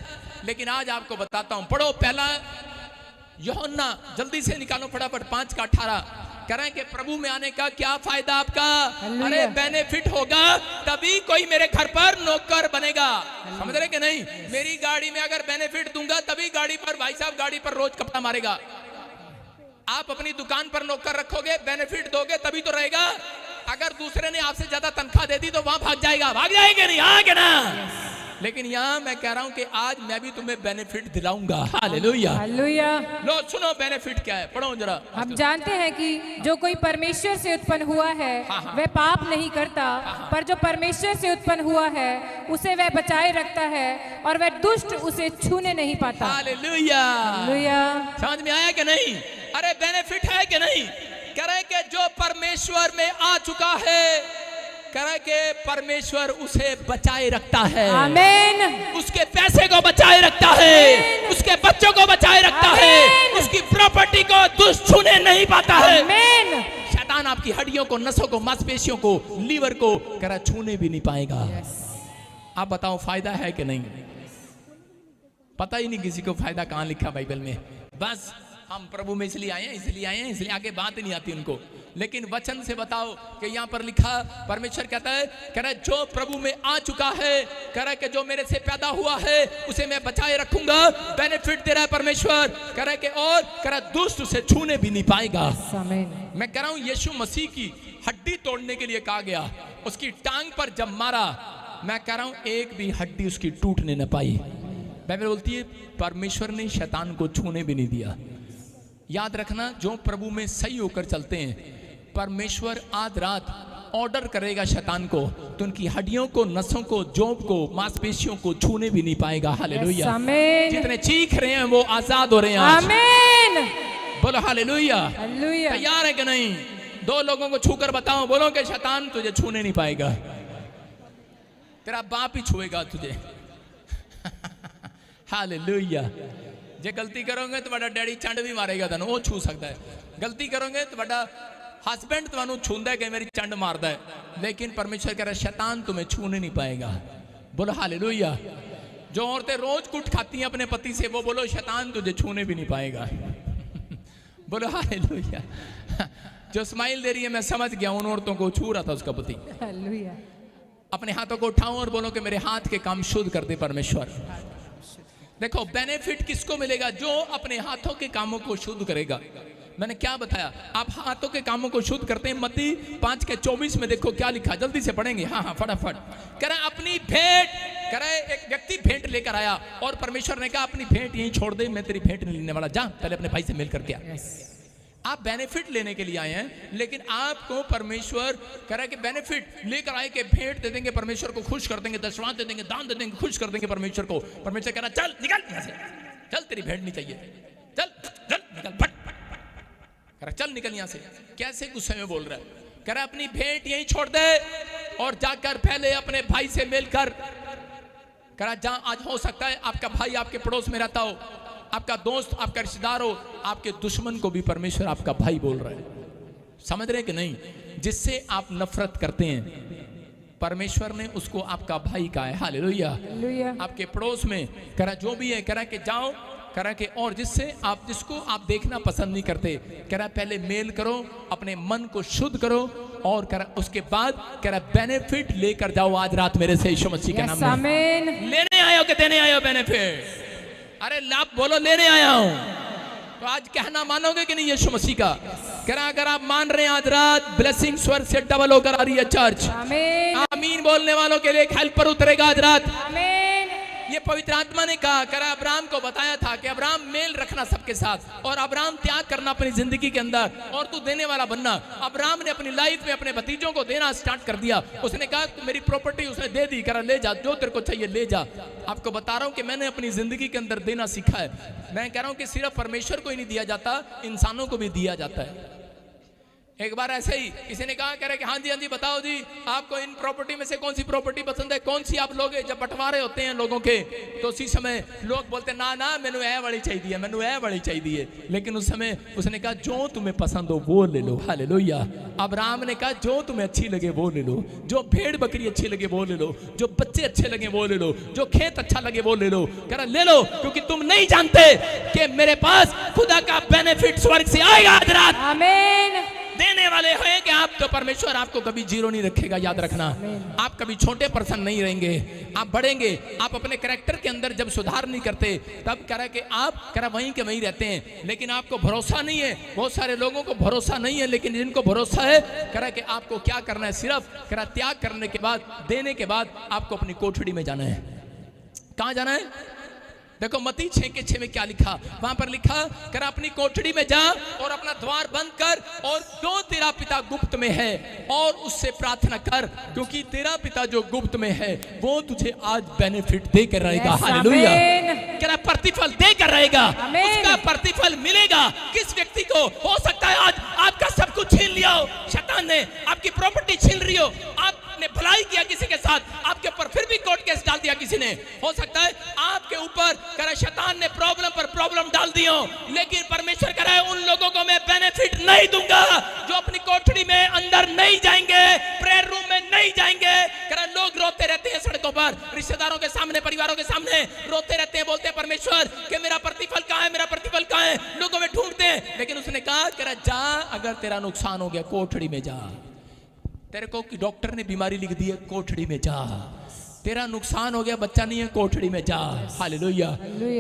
लेकिन आज आपको बताता हूं, पढ़ो पहला यूहन्ना, जल्दी से निकालो फटाफट 5 का 18। कह रहे हैं कि प्रभु में आने का क्या फायदा आपका? हालेलुया। अरे बेनिफिट होगा तभी कोई मेरे घर पर नौकर बनेगा। समझ रहे कि नहीं? मेरी गाड़ी में अगर बेनिफिट दूंगा तभी गाड़ी पर भाई साहब गाड़ी पर रोज कपड़ा मारेगा। आप अपनी दुकान पर नौकर रखोगे, बेनिफिट दोगे तभी तो रहेगा। अगर दूसरे ने आपसे ज्यादा तनख्वाह दे दी तो वहां भाग जाएगा नहीं? आगे ना। लेकिन यहाँ मैं कह रहा हूं कि आज मैं भी तुम्हें बेनिफिट दिलाऊंगा। हालेलुया। हालेलुया। लो सुनो बेनिफिट क्या है, पढ़ो जरा। हम जानते हैं कि जो कोई परमेश्वर से उत्पन्न हुआ है वह पाप नहीं करता, पर जो परमेश्वर से उत्पन्न हुआ है उसे वह बचाए रखता है और वह दुष्ट उसे छूने नहीं पाता। हालेलुया। हालेलुया। समझ में आया कि नहीं? अरे बेनिफिट है कि नहीं? कह रहे कि जो परमेश्वर में आ चुका है, कह रहे कि परमेश्वर उसे बचाए रखता है। आमीन। उसके पैसे को बचाए रखता है, उसके बच्चों को बचाए रखता है, उसकी प्रॉपर्टी को दुष्ट छूने नहीं पाता है। आमीन। शैतान आपकी हड्डियों को, नसों को, मांसपेशियों को, लीवर को कह रहा छूने भी नहीं पाएगा। आप बताओ फायदा है कि नहीं? पता ही नहीं किसी को फायदा कहां लिखा बाइबल में। बस हम प्रभु में इसलिए आए हैं, इसलिए आगे बात नहीं आती उनको। लेकिन वचन से बताओ कि यहाँ पर लिखा, परमेश्वर कहता है, कह रहा है जो प्रभु में आ चुका है, कह रहा है कि जो मेरे से पैदा हुआ है उसे मैं बचाए रखूंगा। बेनिफिट दे रहा है परमेश्वर, कह रहा है कि और कह रहा है दुष्ट उसे छूने भी नहीं पाएगा। आमीन। मैं कह रहा हूं यीशु मसीह की हड्डी तोड़ने के लिए कहा गया, उसकी टांग पर जब मारा, मैं कह रहा हूं एक भी हड्डी उसकी टूटने न पाई। बाइबल बोलती है परमेश्वर ने शैतान को छूने भी नहीं दिया। याद रखना, जो प्रभु में सही होकर चलते हैं, परमेश्वर आज रात ऑर्डर करेगा शैतान को, तो उनकी हड्डियों को, नसों को, जोंक को, मांसपेशियों को छूने भी नहीं पाएगा। हालेलुया। आमीन। जितने चीख रहे हैं वो आजाद हो रहे हैं आज। आमीन। बोलो हालेलुया। हालेलुया। तैयार है कि नहीं? दो लोगों को छूकर बताओ, बोलो कि शैतान तुझे छूने नहीं पाएगा, तेरा बाप ही छुएगा तुझे। हालेलुया। जे गलती करोगे तो बड़ा डैडी चंड भी मारेगा, तनु वो छू सकता है। गलती करोगे तो बड़ा हस्बैंड तुम्हें छूंदा है कि मेरी चंड मारदा है, लेकिन परमेश्वर कह रहा है शैतान तुम्हें छूने नहीं पाएगा। बोलो हालेलुया। जो औरतें रोज कुट खाती हैं अपने पति से, वो बोलो शैतान तुझे छूने भी नहीं पाएगा। बोलो हालेलुया। जो स्माइल दे रही है, मैं समझ गया उन औरतों को छू रहा था उसका पति। हालेलुया। अपने हाथों को उठाओ और बोलो कि मेरे हाथ के काम शुद्ध कर दे परमेश्वर। देखो बेनिफिट किसको मिलेगा? जो अपने हाथों के कामों को शुद्ध करेगा। मैंने क्या बताया? आप हाथों के कामों को शुद्ध करते हैं। मत्ती 5:24 में देखो क्या लिखा, जल्दी से पढ़ेंगे। हाँ फटाफट। कह रहा है अपनी भेंट, कह रहा है एक व्यक्ति भेंट लेकर आया और परमेश्वर ने कहा अपनी भेंट यहीं छोड़ दे, मैं तेरी भेंट नहीं लेने वाला, जा पहले अपने भाई से मिल करके आ। आप बेनिफिट लेने के लिए आए हैं, लेकिन आपको परमेश्वर कह रहा है कि बेनिफिट लेकर आए कि भेंट दे देंगे, परमेश्वर को खुश कर देंगे, दशवां दे देंगे, दान दे देंगे, खुश कर देंगे परमेश्वर को। परमेश्वर कह रहा है चल निकल यहाँ से, चल तेरी भेंट नहीं चाहिए, चल चल निकल, फट। कह रहा चल निकल यहाँ से। कैसे गुस्से में बोल रहा है? कह रहा अपनी भेंट यहीं छोड़ दे और जाकर पहले अपने भाई से मिलकर, कह रहा जहां आज हो सकता है आपका भाई आपके पड़ोस में रहता हो, आपका दोस्त, आपका रिश्तेदार हो, आपके दुश्मन को भी परमेश्वर आपका भाई बोल रहा है। समझ रहे कि नहीं? जिससे आप नफरत करते हैं, परमेश्वर ने उसको आपका भाई कहा है। हालेलुया। आपके पड़ोस में कह रहा जो भी है, कह रहा कि जाओ, कह रहा कि और जिसको आप देखना पसंद नहीं करते, कह रहा पहले मेल करो, अपने मन को शुद्ध करो, और कह रहा उसके बाद कह रहा बेनिफिट लेकर जाओ आज रात मेरे से यीशु मसीह के नाम में। लेने आए हो कि देने आए हो बेनिफिट? अरे लाभ बोलो, लेने आया हूं। तो आज कहना मानोगे कि नहीं यीशु मसीह का? कह रहा अगर आप मान रहे हैं आज रात ब्लेसिंग स्वर्ग से डबल होकर आ रही है चर्च। आमीन बोलने वालों के लिए एक हेल्पर उतरेगा आज रात। ये पवित्र आत्मा ने कहा, करा अब्राहम को बताया था कि अब्राहम मेल रखना सबके साथ, और अब्राहम त्याग करना अपनी जिंदगी के अंदर, और तू देने वाला बनना। अब्राहम ने अपनी लाइफ में अपने भतीजों को देना स्टार्ट कर दिया। उसने कहा मेरी प्रॉपर्टी उसने दे दी, करा ले जा, जो तेरे को चाहिए ले जा। आपको बता रहा हूं कि मैंने अपनी जिंदगी के अंदर देना सीखा है। मैं कह रहा हूं कि सिर्फ परमेश्वर को ही नहीं दिया जाता, इंसानों को भी दिया जाता है। एक बार ऐसे ही किसी ने कहा, कह रहे कि हाँ जी बताओ जी, आपको इन प्रॉपर्टी में से कौन सी प्रॉपर्टी पसंद है, कौन सी आप लोगे? जब बंटवारे होते हैं लोगों के, तो उसी समय लोग बोलते ना ना मैनू ऐ वाली चाहिए, मैनू ऐ वाली चाहिए। लेकिन उस समय उसने कहा जो तुम्हें पसंद हो वो ले लो। हालेलुया। अब्राहम ने कहा जो तुम्हें अच्छी लगे वो ले लो, जो भेड़ बकरी अच्छी लगे वो ले लो, जो बच्चे अच्छे लगे वो ले लो, जो खेत अच्छा लगे वो ले लो। कह रहा ले लो, क्योंकि तुम नहीं जानते कि मेरे पास खुदा का बेनिफिट स्वर्ग से आएगा आज रात। आमीन। वाले हैं कि आप, तो परमेश्वर आपको कभी जीरो नहीं रखेगा, याद रखना। आप कभी छोटे पर्सन नहीं रहेंगे, आप बढ़ेंगे। आप अपने कैरेक्टर के अंदर जब सुधार नहीं करते तब कह रहा कि आप कह वहीं के वहीं रहते हैं, लेकिन आपको भरोसा नहीं है। बहुत सारे लोगों को भरोसा नहीं है, लेकिन जिनको भरोसा है कह रहा कि आपको क्या करना है, सिर्फ कह रहा त्याग करने के बाद, देने के बाद आपको अपनी कोठड़ी में जाना है। कहां जाना है? देखो मत्ती 6:6 में क्या लिखा, वहां पर लिखा कर अपनी कोठड़ी में जा और अपना द्वार बंद कर और जो तेरा पिता गुप्त में है और उससे प्रार्थना कर, क्योंकि तेरा पिता जो गुप्त में है वो तुझे आज बेनिफिट दे कर रहेगा। हालेलुया। कह प्रतिफल दे कर रहेगा, उसका प्रतिफल मिलेगा। किस व्यक्ति को? हो सकता है आज आपका सब कुछ छीन लिया हो, शैतान ने आपकी प्रॉपर्टी छीन रही हो, आपने भलाई किया किसी के साथ, आपके ऊपर फिर भी कोर्ट केस डाल दिया किसी ने। हो सकता है आपके ऊपर करे शैतान ने प्रॉब्लम पर प्रॉब्लम डाल दी हो, लेकिन परमेश्वर कह रहा है उन लोगों को मैं बेनिफिट नहीं दूंगा जो अपनी कोठड़ी में अंदर नहीं जाएंगे, प्रेयर रूम में नहीं जाएंगे। कह रहा लोग रोते रहते हैं सड़कों पर, रिश्तेदारों के सामने, परिवारों के सामने रोते रहते हैं, बोलते हैं परमेश्वर कि मेरा प्रतिफल कहां है, मेरा प्रतिफल कहां है, लोगों में ढूंढते हैं। लेकिन उसने कहा कह रहा जा, अगर तेरा नुकसान हो गया कोठड़ी में जा। तेरे को कि डॉक्टर ने बीमारी लिख दी है, कोठड़ी में जा। तेरा नुकसान हो गया, बच्चा नहीं है, कोठड़ी में जा। हालेलुया।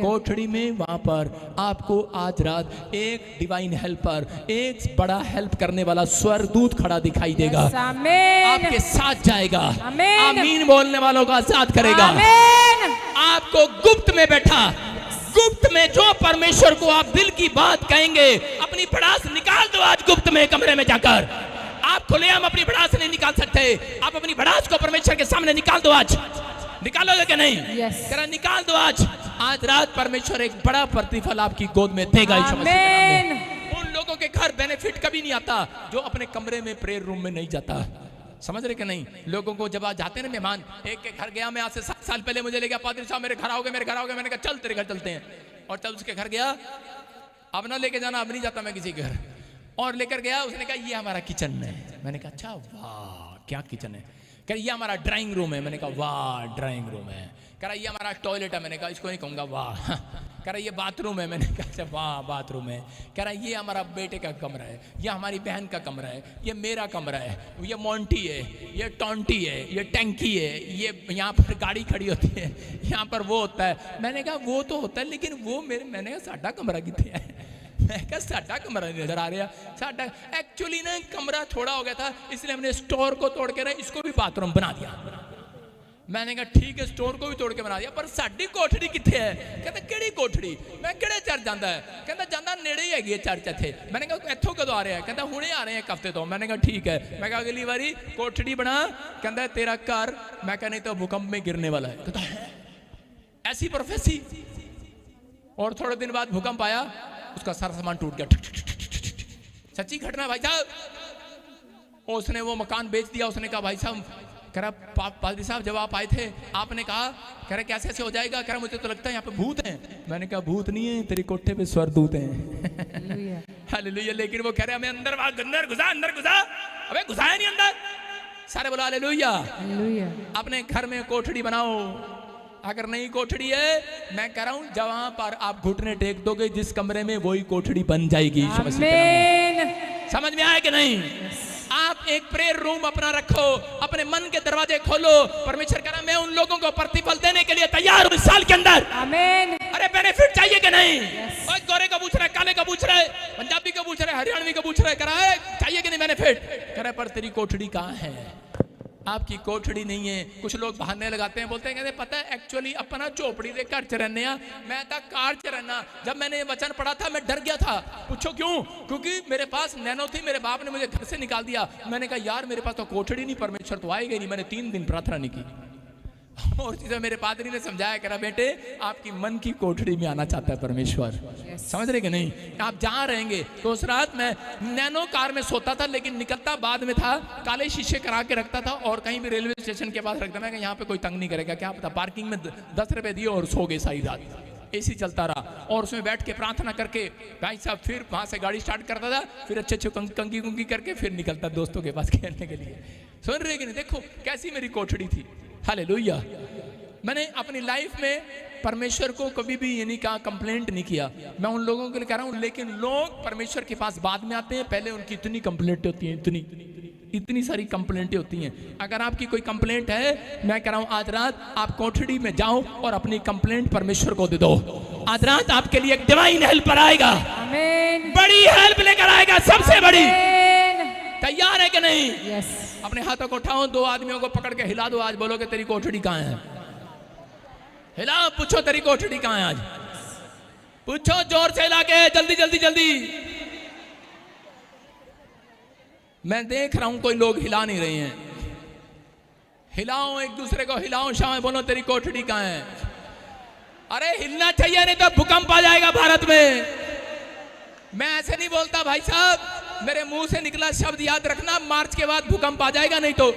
कोठड़ी में वहां पर आपको आज रात एक डिवाइन हेल्पर, एक बड़ा हेल्प करने वाला स्वर्गदूत खड़ा दिखाई देगा, आपके साथ जाएगा। आमीन बोलने वालों का साथ करेगा। आपको गुप्त में बैठा, गुप्त में जो परमेश्वर को आप दिल की बात कहेंगे, अपनी भड़ास निकाल दो आज गुप्त में कमरे में जाकर। आप खुलेआम अपनी भड़ास नहीं निकाल सकते, आप अपनी भड़ास को परमेश्वर के सामने निकाल दो आज। निकालोगे कि नहीं? yes. निकाल दो आज। आज रात परमेश्वर एक बड़ा प्रतिफल आपकी गोद में देगा। उन लोगों के घर बेनिफिट कभी नहीं आता जो अपने कमरे में, प्रेयर रूम में नहीं जाता। समझ रहे कि नहीं? लोगों को जब आज जाते हैं ना मेहमान, एक के घर गया मैं आज से 7 साल पहले, मुझे ले गया पादरी साहब मेरे घर आओगे, मेरे घर आओगे। मैंने कहा चल तेरे घर चलते हैं, और तब उसके घर गया। अब ना लेके जाना, अब नहीं जाता मैं किसी के घर। और लेकर गया, उसने कहा ये हमारा किचन है। मैंने कहा अच्छा, वाह क्या किचन है। कह ये हमारा ड्राइंग रूम है। मैंने कहा वाह ड्राइंग रूम है। कह रहा ये हमारा टॉयलेट है। मैंने कहा इसको नहीं कहूँगा वाह। कह रहा ये बाथरूम है। मैंने कहा अच्छा वाह बाथरूम है। कह रहा ये हमारा बेटे का कमरा है, ये हमारी बहन का कमरा है, ये मेरा कमरा है, ये मोंटी है, ये टॉन्टी है, ये टैंकी है, ये यहाँ पर गाड़ी खड़ी होती है, यहाँ पर वो होता है। मैंने कहा वो तो होता है, लेकिन वो मेरे, मैंने कहा साडा कमरा कितने है। मैं कहा साडा कमरा नहीं नजर आ रहा। साडा एक्चुअली ना कमरा थोड़ा हो गया था, इसलिए हमने स्टोर को तोड़ के ना इसको भी बाथरूम बना दिया। मैंने कहा ठीक है, स्टोर को भी तोड़ के बना दिया, पर साडी कोठड़ी किथे है? कहता केड़ी कोठड़ी? मैं केड़े चर्च जांदा है? कहता जांदा नेड़े ही हैगी चर्च इत्थे। मैंने कहा इत्थों कदों आ रहे हैं? कहता हुणे आ रहे हैं एक हफ्ते तो। मैंने कहा ठीक है। मैं कहा अगली बारी कोठड़ी बना। कहता तेरा घर, मैं कहा नहीं तो भूकंप में गिरने वाला है। कहता है ऐसी प्रोफेसी। और थोड़े दिन बाद भूकंप आया, उसका सारा सामान टूट गया। सच्ची घटना भाई साहब। उसने वो मकान बेच दिया। उसने कहा भाई साहब, कह रहा पादरी साहब जब आप आए थे आपने कहा, कह रहे कैसे ऐसे हो जाएगा? कह रहा मुझे तो लगता है यहाँ पे भूत हैं। मैंने कहा भूत नहीं है, तेरी कोठे पे स्वर्गदूत हैं। हालेलुया। लेकिन वो कह रहे हमें अंदर घुसा, अंदर घुसा। अबे घुसाया नहीं अंदर। सारे बोला हालेलुया। अपने घर में कोठड़ी बनाओ। अगर नहीं कोठड़ी है, मैं कह रहा हूं जहां पर आप घुटने टेक दोगे जिस कमरे में, वही कोठड़ी बन जाएगी। समझ में आया कि नहीं? आप एक प्रेयर रूम अपना रखो, अपने मन के दरवाजे खोलो। परमेश्वर कह रहा मैं उन लोगों को प्रतिफल देने के लिए तैयार हूं इस साल के अंदर। आमीन। अरे बेनिफिट चाहिए कि नहीं? और गोरे का पूछ रहा है, काले का पूछ रहा है, पंजाबी का पूछ रहा है, हरियाणवी का पूछ रहा है, कह रहा है चाहिए कि नहीं बेनिफिट? कह रहा है पर तेरी कोठड़ी कहां है? आपकी कोठड़ी नहीं है। कुछ लोग बहाने लगाते हैं, बोलते हैं कहते पता है एक्चुअली अपना झोपड़ी दे घर च रहने, मैं था कार च रहना। जब मैंने ये वचन पढ़ा था मैं डर गया था। पूछो क्यों? क्योंकि मेरे पास नैनो थी, मेरे बाप ने मुझे घर से निकाल दिया। मैंने कहा यार मेरे पास तो कोठड़ी नहीं, परमेश्वर तो आएगा नहीं। मैंने 3 दिन प्रार्थना नहीं की। और चीज़ें मेरे पादरी ने समझाया, कह रहा बेटे आपकी मन की कोठड़ी में आना चाहता है परमेश्वर। समझ रहे कि नहीं? आप जहाँ रहेंगे। तो उस रात मैं नैनो कार में सोता था, लेकिन निकलता बाद में था, काले शीशे करा के रखता था और कहीं भी रेलवे स्टेशन के पास रखता। मैं यहाँ पे कोई तंग नहीं करेगा, क्या पता। पार्किंग में 10 रुपए दिए और सो गए सारी रात। एसी चलता रहा और उसमें बैठ के प्रार्थना करके भाई साहब फिर वहाँ से गाड़ी स्टार्ट करता था, फिर अच्छे कंगी कुंगी करके फिर निकलता दोस्तों के पास खेलने के लिए। सुन रहे कि नहीं? देखो कैसी मेरी कोठड़ी थी। हालेलुया। मैंने अपनी लाइफ में परमेश्वर को कभी भी ये नहीं कहा, कंप्लेंट नहीं किया। मैं उन लोगों के लिए कह रहा हूं, लेकिन लोग परमेश्वर के पास बाद में आते हैं, पहले उनकी इतनी कंप्लेंट होती हैं, इतनी सारी कंप्लेंटें होती हैं। अगर आपकी कोई कंप्लेंट है, मैं कह रहा हूं आज रात आप कोठड़ी में जाओ और अपनी कंप्लेंट परमेश्वर को दे दो। आज रात आपके लिए एक डिवाइन हेल्पर आएगा, आमीन, बड़ी हेल्प लेकर आएगा, सबसे बड़ी। आमीन। तैयार है कि नहीं? यस। अपने हाथों को उठाओ, दो आदमियों को पकड़ के हिला दो। आज बोलोगे तेरी कोठड़ी कहाँ है? हिलाओ, पूछो तेरी कोठड़ी कहाँ है? आज पूछो जोर से हिला के, जल्दी जल्दी जल्दी। मैं देख रहा हूं कोई लोग हिला नहीं रहे हैं। हिलाओ, एक दूसरे को हिलाओ, शाम बोलो तेरी कोठड़ी कहाँ है? अरे हिलना चाहिए, नहीं तो भूकंप आ जाएगा भारत में। मैं ऐसे नहीं बोलता भाई साहब, मेरे मुंह से निकला शब्द याद रखना, मार्च के बाद भूकंप आ जाएगा, नहीं तो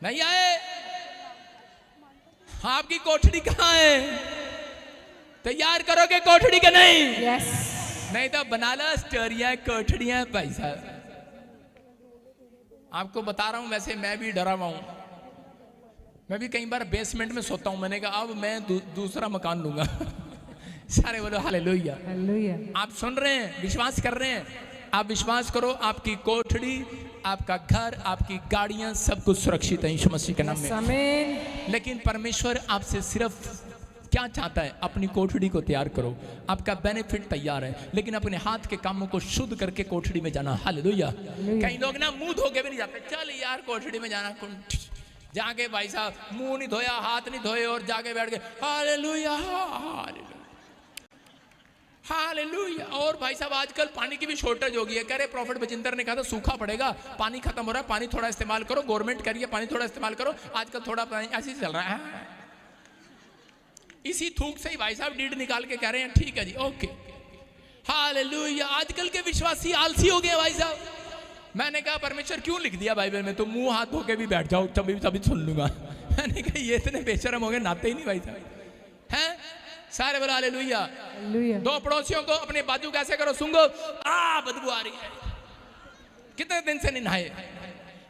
नहीं आए। आपकी कोठड़ी कहाँ है? तैयार करोगे कोठड़ी के नहीं? यस। नहीं तो बना लो स्टोरियां, कोठड़ियां। भाई साहब आपको बता रहा हूं, वैसे मैं भी डरा हुआ हूं। मैं भी कई बार बेसमेंट में सोता हूं। मैंने कहा अब मैं दूसरा मकान लूंगा। सारे बोलो हालेलुया। हालेलुया। आप सुन रहे हैं, विश्वास कर रहे हैं? आप विश्वास करो, आपकी कोठड़ी, आपका घर, आपकी गाड़ियां, सब कुछ सुरक्षित है यीशु मसीह के नाम में। आमीन। लेकिन परमेश्वर आपसे सिर्फ क्या चाहता है? अपनी कोठड़ी को तैयार करो। आपका बेनिफिट तैयार है, लेकिन अपने हाथ के कामों को शुद्ध करके कोठड़ी में जाना। हालेलुया। कई लोग ना मुंह धो के भी नहीं जाते। चल यार कोठड़ी में जाना, जाके भाई साहब मुंह नहीं धोया, हाथ नहीं धोए और जाके बैठ गए हालेलुया हालेलुया हालेलुया। और भाई साहब आजकल पानी की भी शॉर्टेज हो गई है। कह रहे प्रॉफिट बजिंदर ने कहा था सूखा पड़ेगा, पानी खत्म हो रहा है, पानी थोड़ा इस्तेमाल करो। गवर्नमेंट कह रही है पानी थोड़ा इस्तेमाल करो। आजकल थोड़ा पानी ऐसे ही चल रहा है। इसी थूक से ही भाई साहब डीड निकाल के कह रहे हैं ठीक है जी, ओके हालेलुया। आजकल के विश्वासी आलसी हो गए भाई साहब। मैंने कहा परमेश्वर क्यों लिख दिया बाइबल में? तो मुंह हाथ धो के भी बैठ जाओ, तभी सुन लूंगा। मैंने कहा ये इतने बेशरम हो गए, नाते ही नहीं भाई साहब हैं। सारे बोला हालेलुया। हालेलुया। दो पड़ोसियों को अपने बाजू कैसे करो, सूंघो, बदबू आ रही है, कितने दिन से नहीं नहाए।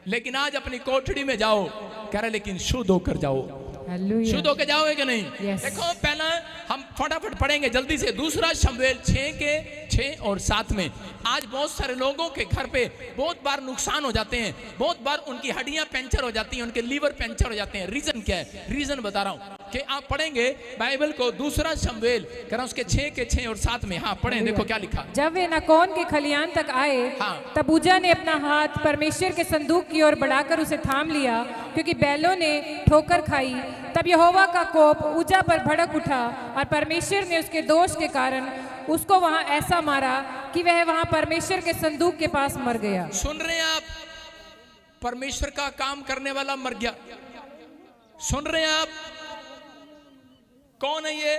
लेकिन आज अपनी कोठड़ी में जाओ, कह रहे लेकिन शुद्ध होकर जाओ। हालेलुया। शुद्ध होकर जाओगे कि नहीं? Yes. देखो पहला हम फटाफट पढ़ेंगे जल्दी से, दूसरा शमूएल 6 के 6 और 7 में। आज बहुत सारे लोगों के घर पे बहुत बार नुकसान हो जाते हैं, बहुत बार उनकी हड्डियां पंचर हो जाती हैं, उनके लीवर पंचर हो जाते हैं। रीजन क्या है? रीजन बता रहा हूं कि आप पढ़ेंगे बाइबल को, दूसरा शमूएल कह रहा हूं उसके 6 के 6 और 7 में। हाँ पढ़ें, देखो क्या लिखा। जब वे नाकोन के खलियान तक आए, हाँ। तब उजा ने अपना हाथ परमेश्वर के संदूक की ओर बढ़ाकर उसे थाम लिया, क्योंकि बैलों ने ठोकर खाई। तब यहोवा का कोप उजा पर भड़क उठा और परमेश्वर ने उसके दोष के कारण उसको वहां ऐसा मारा कि वह वहां परमेश्वर के संदूक के पास मर गया। सुन रहे हैं आप? परमेश्वर का काम करने वाला मर गया। सुन रहे हैं आप? कौन है ये?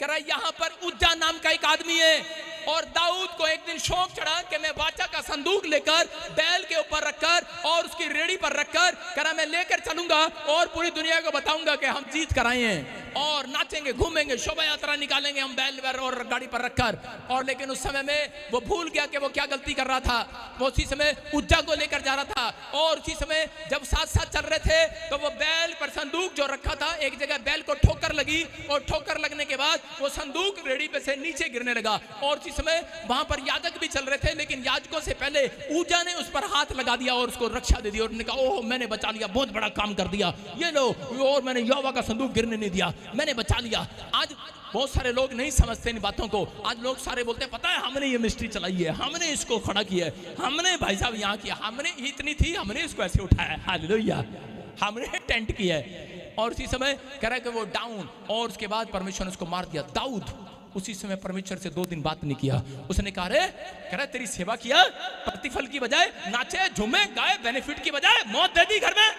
कह रहा यहाँ पर उज्जा नाम का एक आदमी है, और दाऊद को एक दिन शौक चढ़ा कि मैं वाचा का संदूक लेकर बैल के ऊपर रखकर और उसकी रेड़ी पर रखकर, कह रहा मैं लेकर चलूंगा और पूरी दुनिया को बताऊंगा कि हम जीत कर आए हैं, और नाचेंगे, घूमेंगे, शोभा यात्रा निकालेंगे हम बैल और गाड़ी पर रखकर। और लेकिन उस समय में वो भूल गया कि वो क्या गलती कर रहा था। वो उसी समय उज्जा को लेकर जा रहा था, और उसी समय जब साथ साथ चल रहे थे तो वो बैल पर संदूक जो रखा था, एक जगह बैल को ठोकर लगी, और ठोकर लगने के बाद वो संदूक रेड़ी पे से नीचे गिरने लगा। और उसी समय वहां पर याजक भी चल रहे थे, लेकिन याजकों से पहले उज्जा ने उस पर हाथ लगा दिया और उसको रक्षा दे दी, और उन्होंने कहा ओह मैंने बचा लिया, बहुत बड़ा काम कर दिया, ये लो, और मैंने यहोवा का संदूक गिरने नहीं दिया, मैंने बचा लिया। आज बहुत सारे लोग नहीं समझते इन बातों को। आज लोग सारे बोलते हैं पता है हमने ये मिस्ट्री चलाई है, हमने इसको खड़ा किया है, हमने भाई साहब यहाँ किया, हमने इतनी थी, हमने इसको ऐसे उठाया, हालेलुया, हमने टेंट किया है। और उसी समय कह रहा है कि वो डाउन, और उसके बाद परमेश्वर ने उसको मार दिया। दाऊद उसी समय परमेश्वर से 2 दिन बात नहीं किया। उसने कहा रे, कह रहा तेरी सेवा किया, प्रतिफल की बजाय नाचे झूमे गाए, बेनिफिट की बजाय मौत दे दी घर में।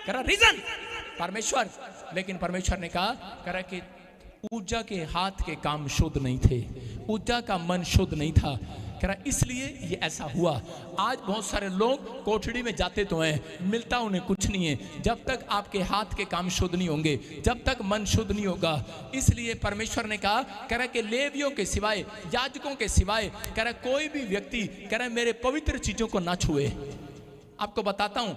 कह रहा रीजन परमेश्वर। लेकिन परमेश्वर ने कहा, कह रहा कि उज्जा के हाथ के काम शुद्ध नहीं थे, उज्जा का मन शुद्ध नहीं था, कह रहा इसलिए ये ऐसा हुआ। आज बहुत सारे लोग कोठड़ी में जाते तो हैं, मिलता उन्हें कुछ नहीं है, जब तक आपके हाथ के काम शुद्ध नहीं होंगे, जब तक मन शुद्ध नहीं होगा। इसलिए परमेश्वर ने कहा, कह रहा कि लेवियों के सिवाय, याजकों के सिवाय, कह रहा कोई भी व्यक्ति, कह रहा मेरे पवित्र चीजों को ना छुए। आपको बताता हूं,